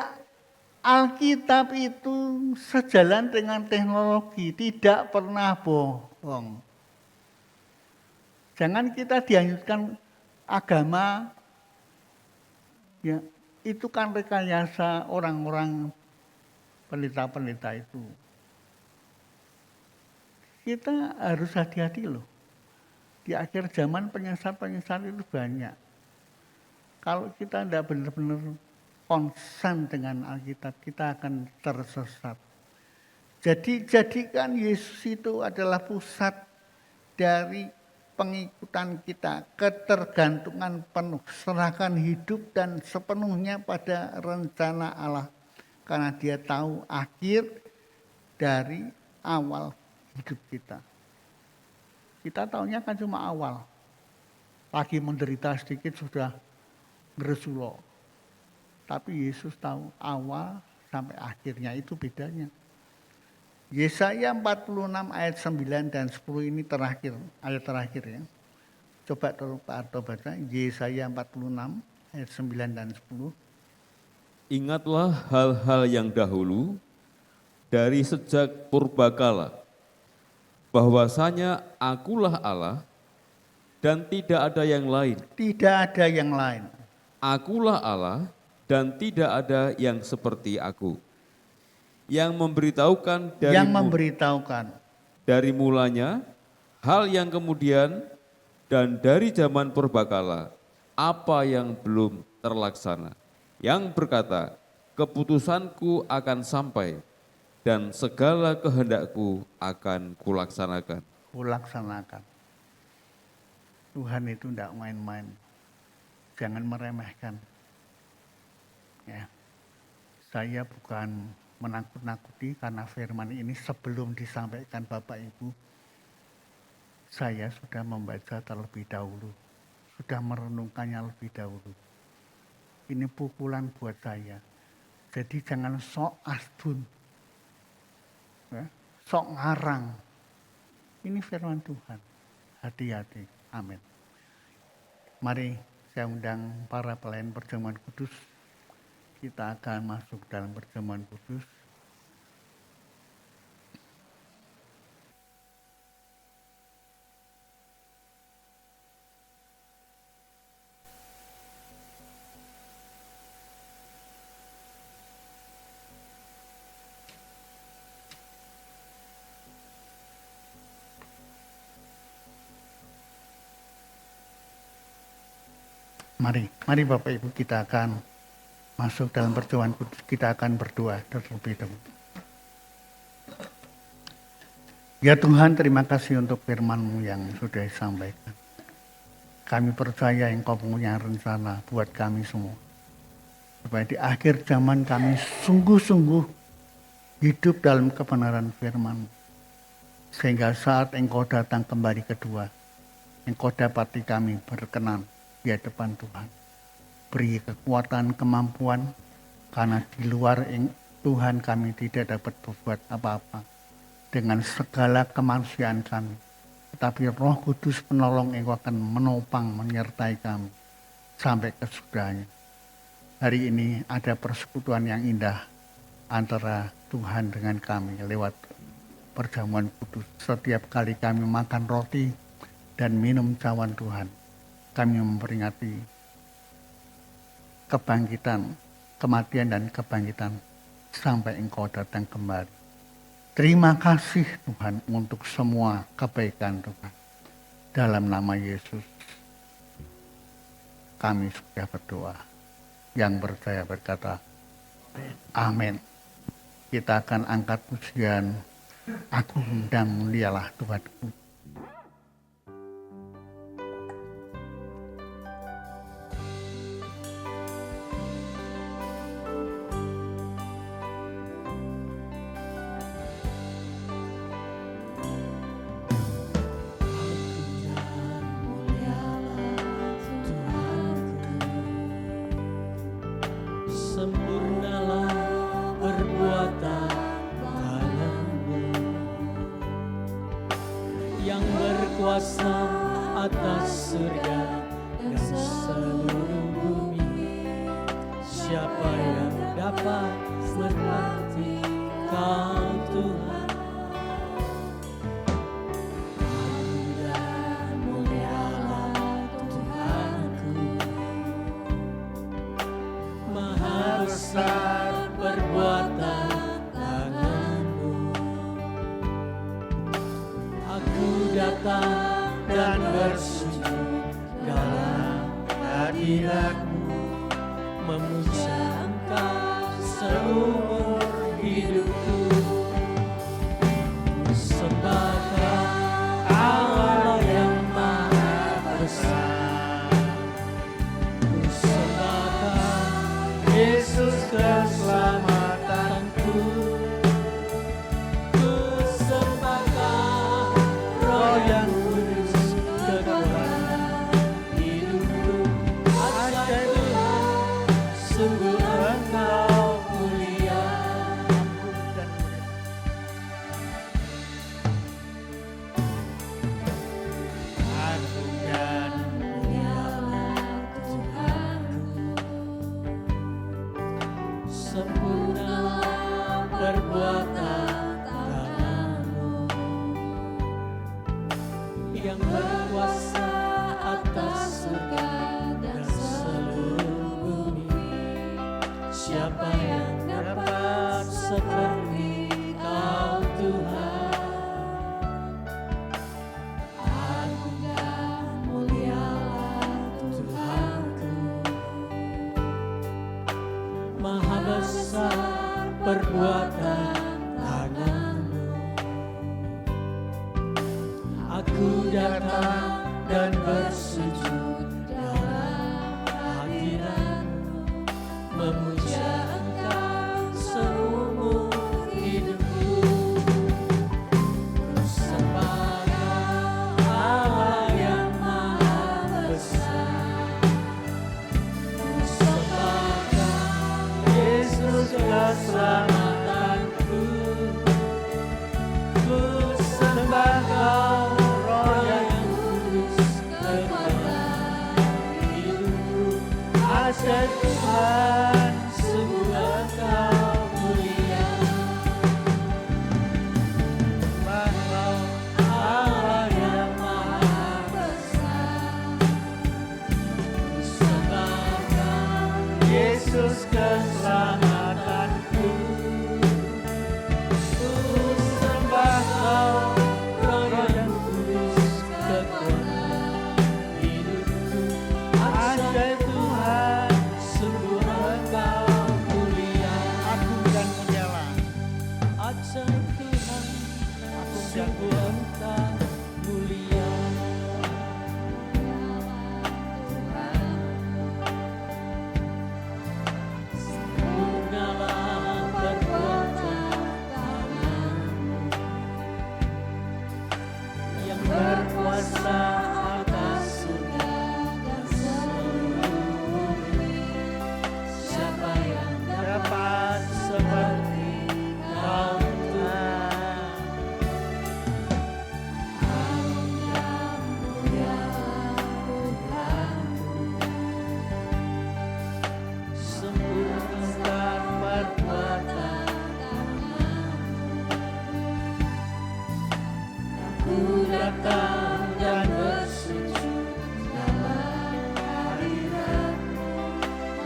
Alkitab itu sejalan dengan teknologi, tidak pernah bohong. Jangan kita dianjurkan agama, ya itu kan rekayasa orang-orang pendeta-pendeta itu. Kita harus hati-hati loh. Di akhir zaman penyesat-penyesat itu banyak. Kalau kita tidak benar-benar konsen dengan Alkitab, kita akan tersesat. Jadi jadikan Yesus itu adalah pusat dari pengikutan kita, ketergantungan penuh, serahkan hidup dan sepenuhnya pada rencana Allah. Karena dia tahu akhir dari awal hidup kita. Kita tahunya kan cuma awal. Lagi menderita sedikit sudah ngeresulo. Tapi Yesus tahu awal sampai akhirnya, itu bedanya. Yesaya 46 ayat 9 dan 10 ini terakhir, ayat terakhir ya. Coba tolong Pak Arto baca, Yesaya 46 ayat 9 dan 10. Ingatlah hal-hal yang dahulu dari sejak purbakala, bahwasanya akulah Allah dan tidak ada yang lain. Tidak ada yang lain. Akulah Allah dan tidak ada yang seperti aku. Yang memberitahukan dari mulanya hal yang kemudian dan dari zaman purbakala apa yang belum terlaksana. Yang berkata, keputusanku akan sampai dan segala kehendakku akan kulaksanakan. Kulaksanakan. Tuhan itu tidak main-main. Jangan meremehkan. Ya. Saya bukan menakut-nakuti karena firman ini sebelum disampaikan Bapak Ibu, saya sudah membaca terlebih dahulu. Sudah merenungkannya lebih dahulu. Ini pukulan buat saya. Jadi jangan sok asdun. Ya, sok ngarang. Ini firman Tuhan. Hati-hati. Amin. Mari saya undang para pelayan perjamuan kudus. Kita akan masuk dalam perjamuan kudus. Mari Bapak Ibu, kita akan masuk dalam perjamuan kudus. Kita akan berdoa terlebih dahulu. Ya Tuhan, terima kasih untuk firman-Mu yang sudah disampaikan. Kami percaya Engkau punya rencana buat kami semua. Supaya di akhir zaman kami sungguh-sungguh hidup dalam kebenaran firman-Mu. Sehingga saat Engkau datang kembali kedua, Engkau dapati kami berkenan di hadapan Tuhan. Beri kekuatan, kemampuan, karena di luar Tuhan kami tidak dapat berbuat apa-apa dengan segala kemanusiaan kami. Tetapi Roh Kudus penolong Engkau akan menopang, menyertai kami sampai kesudahannya. Hari ini ada persekutuan yang indah antara Tuhan dengan kami lewat perjamuan kudus. Setiap kali kami makan roti dan minum cawan Tuhan, kami memperingati kebangkitan, kematian dan kebangkitan sampai Engkau datang kembali. Terima kasih Tuhan untuk semua kebaikan Tuhan. Dalam nama Yesus kami sudah berdoa. Yang percaya berkata amin. Kita akan angkat pujian Agung dan mulialah Tuhanku. Sempurnalah perbuatan tangan-Mu yang berkuasa atas surga dan seluruh bumi. Siapa yang dapat seperti Kau Tuhan? Agung dan mulialah Tuhanku. Maha besar perbuatan tangan-Mu. Aku datang dan bersujud dalam hadirat-Mu, memuja Engkau seumur hidupku. Sembah Allah yang maha besar. Yesus keselamatanku. Ku sembahkan Roh yang kudus, kekuatan hidupku. Ajaib Tuhan, sungguh Engkau mulia. Agung dan mulialah Tuhanku. Sempurnalah perbuatan tangan-Mu yang berkuasa atas surga dan seluruh bumi. Siapa yang dapat seperti Kau Tuhan? Agung dan mulialah Tuhanku. Maha besar perbuatan tangan-Mu. Aku datang dan bersujud dalam hadirat-Mu, memuja Engkau seumur hidupku. Ku sembahkan Allah yang maha besar. Ku sembahkan Yesus keselamatanku. Ku sembahkan Roh yang kudus, datang dan bersujud dalam hadirat,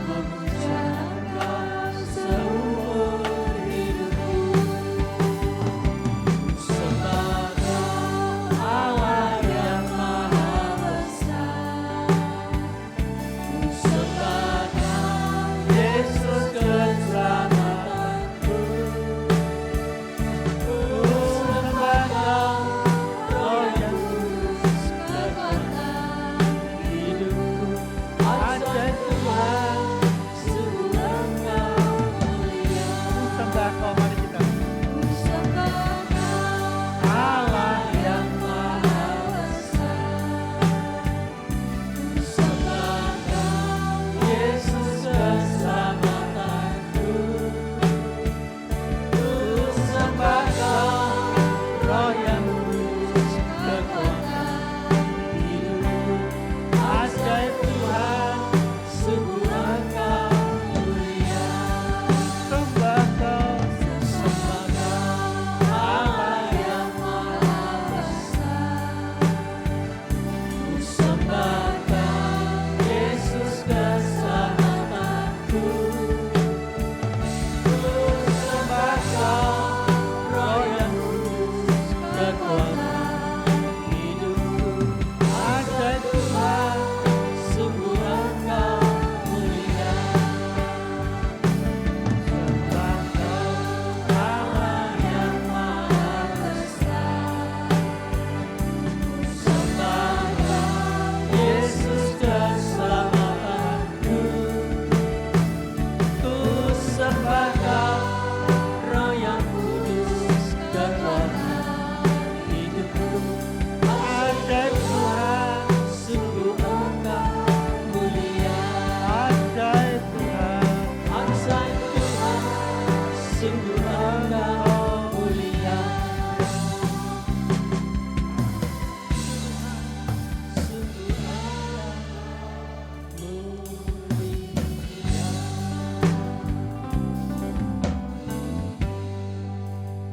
memuja Engkau seumur hidupku. Sembah Kau Allah yang maha besar, sembah Kau Yesus keselamatanku. Sembah Kau Roh yang kudus kekuatan hidupku. Ajaib Tuhan, sungguh Engkau mulia. Sembah Kau, mari kita. Sembah Kau Allah yang maha besar, sembah Kau Yesus keselamatanku. Sembah Kau Roh yang kudus kekuatan hidupku. Ajaib Tuhan, sungguh Engkau mulia. Sembah Kau, Sembah Kau Allah yang maha besar, sembah Kau Yesus keselamatanku. Sembah Kau Roh yang kudus kekuatan hidupku. Ajaib Tuhan, sungguh Engkau mulia. Sembah Kau Allah yang maha besar, sembah Kau Yesus keselamatanku. Sembah Kau Roh yang kudus kekuatan hidupku. Ajaib Tuhan, sungguh Engkau mulia. ajaib Tuhan. Ajaib Tuhan, sungguh Engkau mulia. Sungguh Engkau mulia.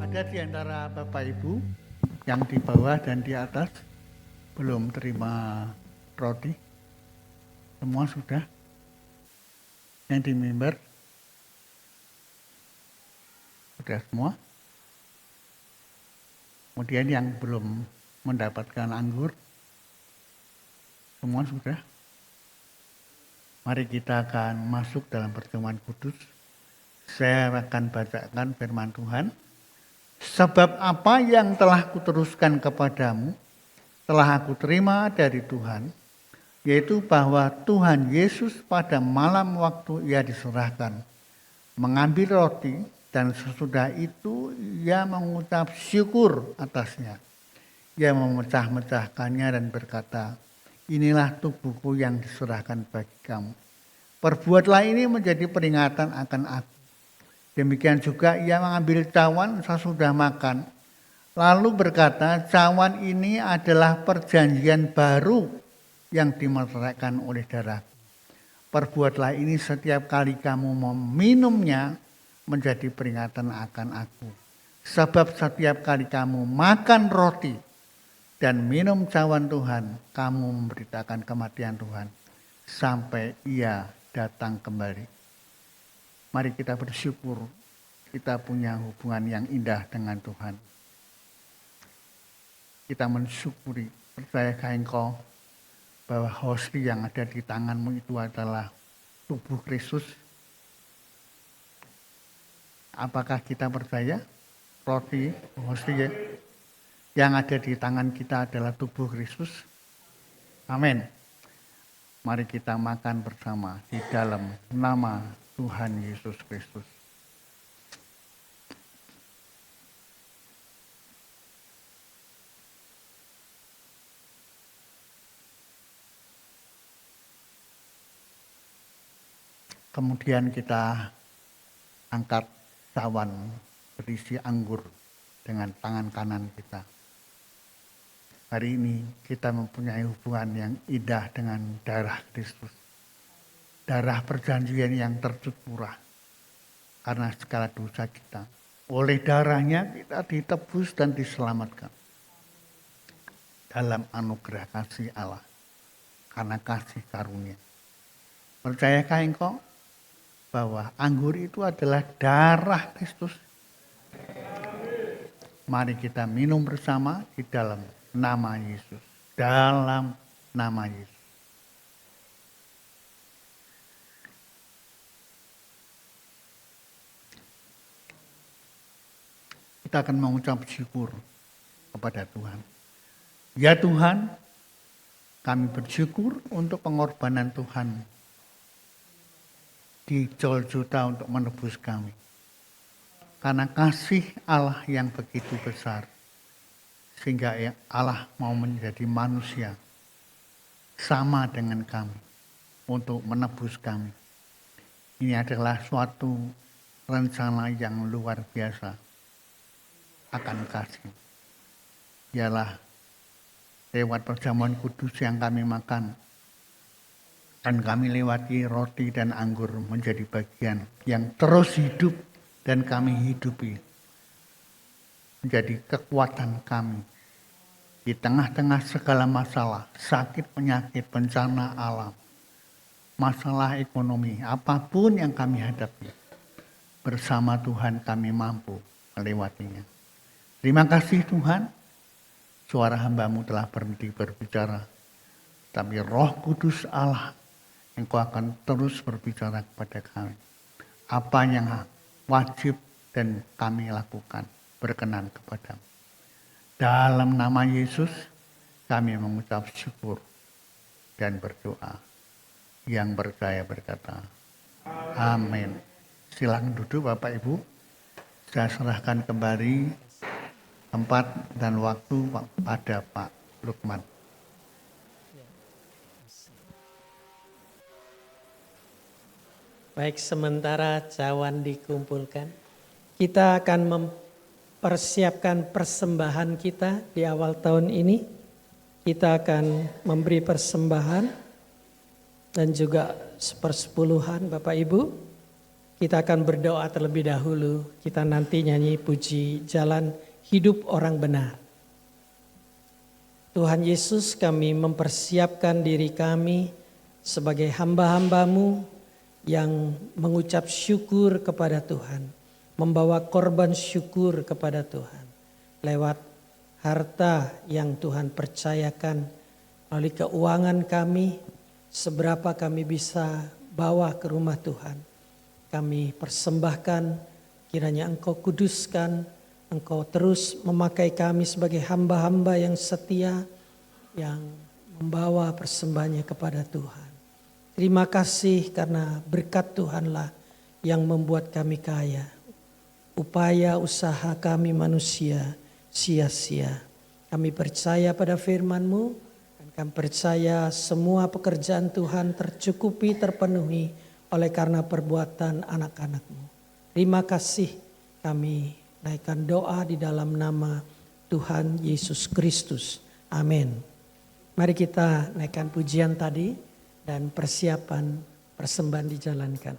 Ada di antara Bapak Ibu yang di bawah dan di atas belum terima roti? Semua sudah? Yang di mimbar? Sudah semua? Kemudian yang belum mendapatkan anggur? Semua sudah? Mari kita akan masuk dalam pertemuan kudus. Saya akan bacakan firman Tuhan. Sebab apa yang telah kuteruskan kepadamu, telah aku terima dari Tuhan, yaitu bahwa Tuhan Yesus pada malam waktu ia diserahkan, mengambil roti dan sesudah itu ia mengucap syukur atasnya. Ia memecah-mecahkannya dan berkata, inilah tubuhku yang diserahkan bagi kamu. Perbuatlah ini menjadi peringatan akan aku. Demikian juga ia mengambil cawan sesudah makan, lalu berkata, cawan ini adalah perjanjian baru yang dimeteraikan oleh darahku. Perbuatlah ini setiap kali kamu meminumnya menjadi peringatan akan aku. Sebab setiap kali kamu makan roti dan minum cawan Tuhan, kamu memberitakan kematian Tuhan sampai ia datang kembali. Mari kita bersyukur kita punya hubungan yang indah dengan Tuhan. Kita mensyukuri, percayakah engkau bahwa hosti yang ada di tanganmu itu adalah tubuh Kristus? Apakah kita percaya roti, hosti yang ada di tangan kita adalah tubuh Kristus? Amin. Mari kita makan bersama di dalam nama Tuhan Yesus Kristus. Kemudian kita angkat cawan berisi anggur dengan tangan kanan kita. Hari ini kita mempunyai hubungan yang indah dengan darah Kristus. Darah perjanjian yang tercurah karena segala dosa kita. Oleh darahnya kita ditebus dan diselamatkan. dalam anugerah kasih Allah karena kasih karunia. Percayakah engkau bahwa anggur itu adalah darah Kristus? Mari kita minum bersama di dalam nama Yesus. Dalam nama Yesus. Kita akan mengucap syukur kepada Tuhan. Ya Tuhan, kami bersyukur untuk pengorbanan Tuhan di Golgota untuk menebus kami. Karena kasih Allah yang begitu besar, sehingga Allah mau menjadi manusia sama dengan kami untuk menebus kami. Ini adalah suatu rencana yang luar biasa akan kasih. Ialah lewat perjamuan kudus yang kami makan, dan kami lewati roti dan anggur menjadi bagian yang terus hidup dan kami hidupi. Menjadi kekuatan kami di tengah-tengah segala masalah, sakit, penyakit, bencana alam, masalah ekonomi, apapun yang kami hadapi. Bersama Tuhan kami mampu melewatinya. Terima kasih Tuhan. Suara hamba-Mu telah berhenti berbicara. Tapi Roh Kudus Allah, Engkau akan terus berbicara kepada kami. Apa yang wajib dan kami lakukan berkenan kepada-Mu. Dalam nama Yesus, kami mengucap syukur dan berdoa. Yang percaya berkata, amin. Silakan duduk Bapak Ibu. Saya serahkan kembali tempat dan waktu pada Pak Lukman. Baik, sementara cawan dikumpulkan, kita akan mempersiapkan persembahan kita di awal tahun ini. Kita akan memberi persembahan dan juga sepersepuluhan Bapak Ibu. Kita akan berdoa terlebih dahulu. Kita nanti nyanyi puji jalan hidup orang benar. Tuhan Yesus, kami mempersiapkan diri kami sebagai hamba-hamba-Mu yang mengucap syukur kepada Tuhan, membawa korban syukur kepada Tuhan lewat harta yang Tuhan percayakan, melalui keuangan kami, seberapa kami bisa bawa ke rumah Tuhan. Kami persembahkan, kiranya Engkau kuduskan, Engkau terus memakai kami sebagai hamba-hamba yang setia, yang membawa persembahannya kepada Tuhan. Terima kasih karena berkat Tuhanlah yang membuat kami kaya. Upaya usaha kami manusia sia-sia. Kami percaya pada firman-Mu, dan kami percaya semua pekerjaan Tuhan tercukupi, terpenuhi oleh karena perbuatan anak-anak-Mu. Terima kasih, kami naikkan doa di dalam nama Tuhan Yesus Kristus. Amin. Mari kita naikkan pujian tadi dan persiapan persembahan dijalankan.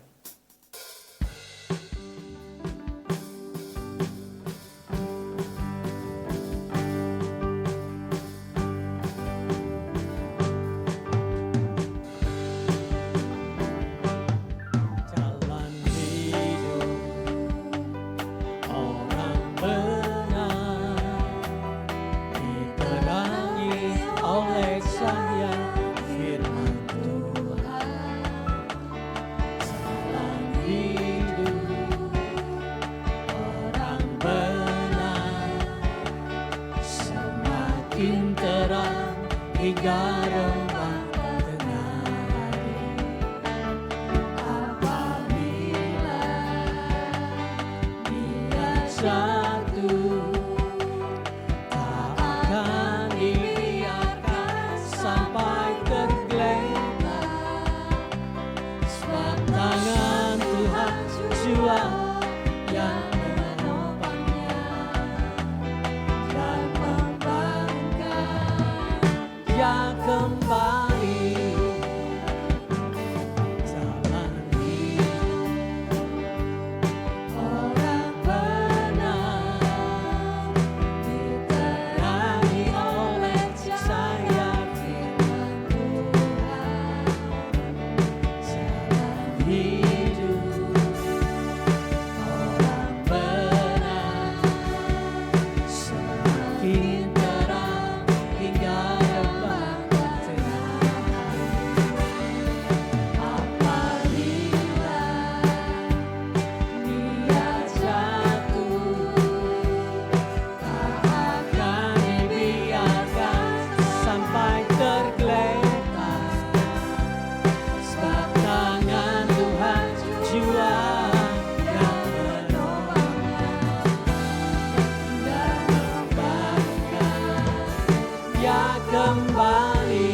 kembali.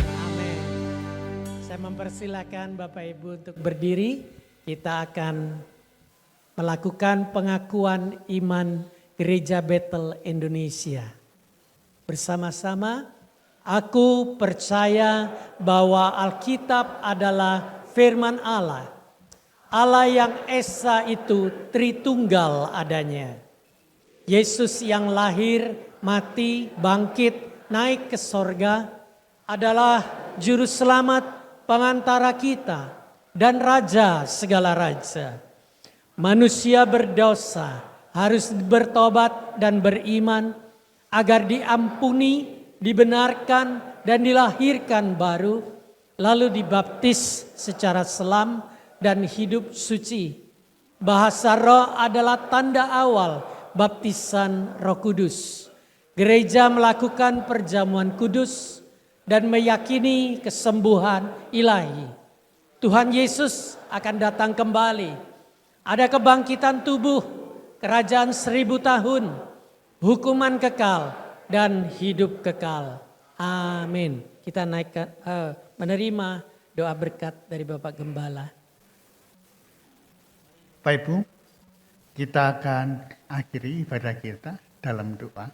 Amin. Saya mempersilakan Bapak Ibu untuk berdiri. Kita akan melakukan pengakuan iman Gereja Bethel Indonesia. Bersama-sama, aku percaya bahwa Alkitab adalah firman Allah. Allah yang Esa itu Tritunggal adanya. Yesus yang lahir, mati, bangkit, naik ke sorga adalah juru selamat pengantara kita dan raja segala raja. Manusia berdosa harus bertobat dan beriman agar diampuni, dibenarkan dan dilahirkan baru, lalu dibaptis secara selam dan hidup suci. Bahasa roh adalah tanda awal baptisan Roh Kudus. Gereja melakukan perjamuan kudus dan meyakini kesembuhan ilahi. Tuhan Yesus akan datang kembali. Ada kebangkitan tubuh, kerajaan 1000 tahun, hukuman kekal, dan hidup kekal. Amin. Kita naikkan, menerima doa berkat dari Bapak Gembala. Bapak Ibu, kita akan akhiri ibadah kita dalam doa.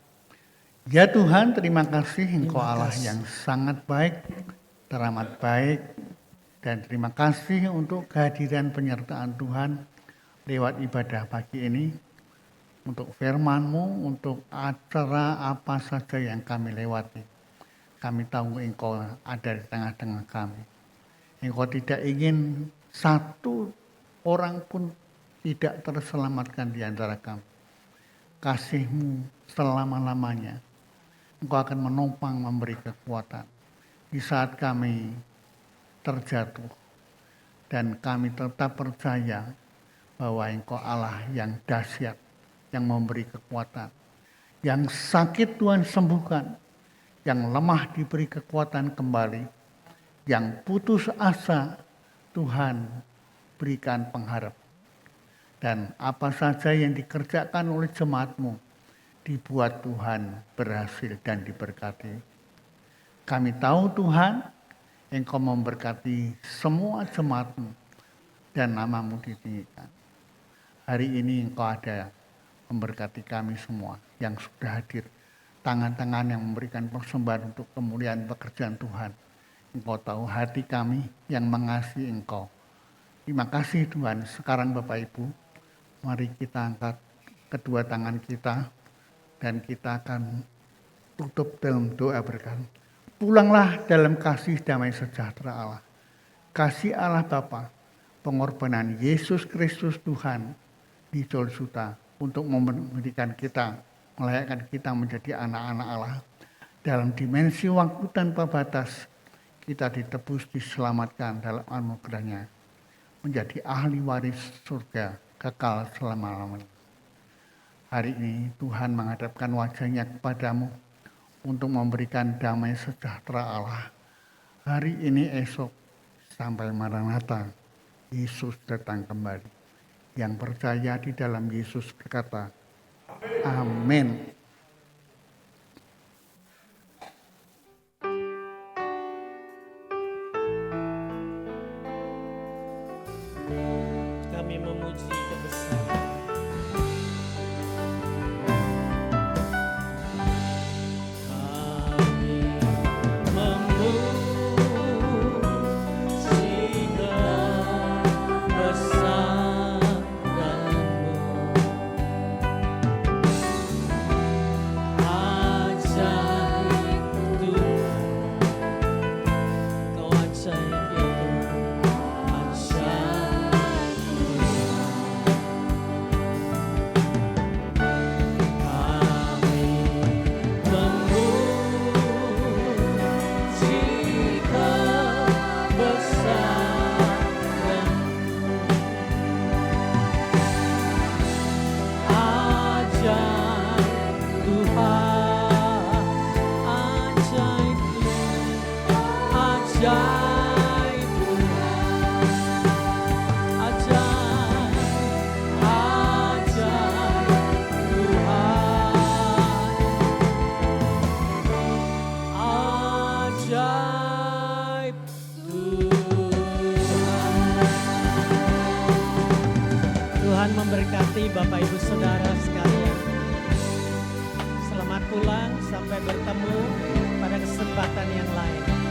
Ya Tuhan, terima kasih Engkau Allah yang sangat baik, teramat baik, dan terima kasih untuk kehadiran penyertaan Tuhan lewat ibadah pagi ini, untuk firman-Mu, untuk acara apa saja yang kami lewati. Kami tahu Engkau ada di tengah-tengah kami. Engkau tidak ingin satu orang pun tidak terselamatkan di antara kami. Kasih-Mu selama-lamanya. Engkau akan menopang, memberi kekuatan di saat kami terjatuh. Dan kami tetap percaya bahwa Engkau Allah yang dahsyat, yang memberi kekuatan. Yang sakit Tuhan sembuhkan, yang lemah diberi kekuatan kembali, yang putus asa Tuhan berikan pengharap. Dan apa saja yang dikerjakan oleh jemaat-Mu, dibuat Tuhan berhasil dan diberkati. Kami tahu Tuhan, Engkau memberkati semua jemaat-Mu dan nama-Mu ditinggikan. Hari ini Engkau ada memberkati kami semua yang sudah hadir. Tangan-tangan yang memberikan persembahan untuk kemuliaan pekerjaan Tuhan. Engkau tahu hati kami yang mengasihi Engkau. Terima kasih Tuhan. Sekarang Bapak Ibu, mari kita angkat kedua tangan kita dan kita akan tutup dalam doa berkat. Pulanglah dalam kasih damai sejahtera Allah. Kasih Allah Bapa, pengorbanan Yesus Kristus Tuhan di Golgota untuk memberikan kita, melayakkan kita menjadi anak-anak Allah. Dalam dimensi waktu tanpa batas, kita ditebus, diselamatkan dalam anugerahnya. Menjadi ahli waris surga, kekal selama-lamanya. Hari ini Tuhan menghadapkan wajahnya kepadamu untuk memberikan damai sejahtera Allah. Hari ini esok sampai Maranatha, Yesus datang kembali. Yang percaya di dalam Yesus berkata, amin. Kami memuji kebesaran. Tuhan memberkati Bapak Ibu Saudara sekalian. Selamat pulang, sampai bertemu pada kesempatan yang lain.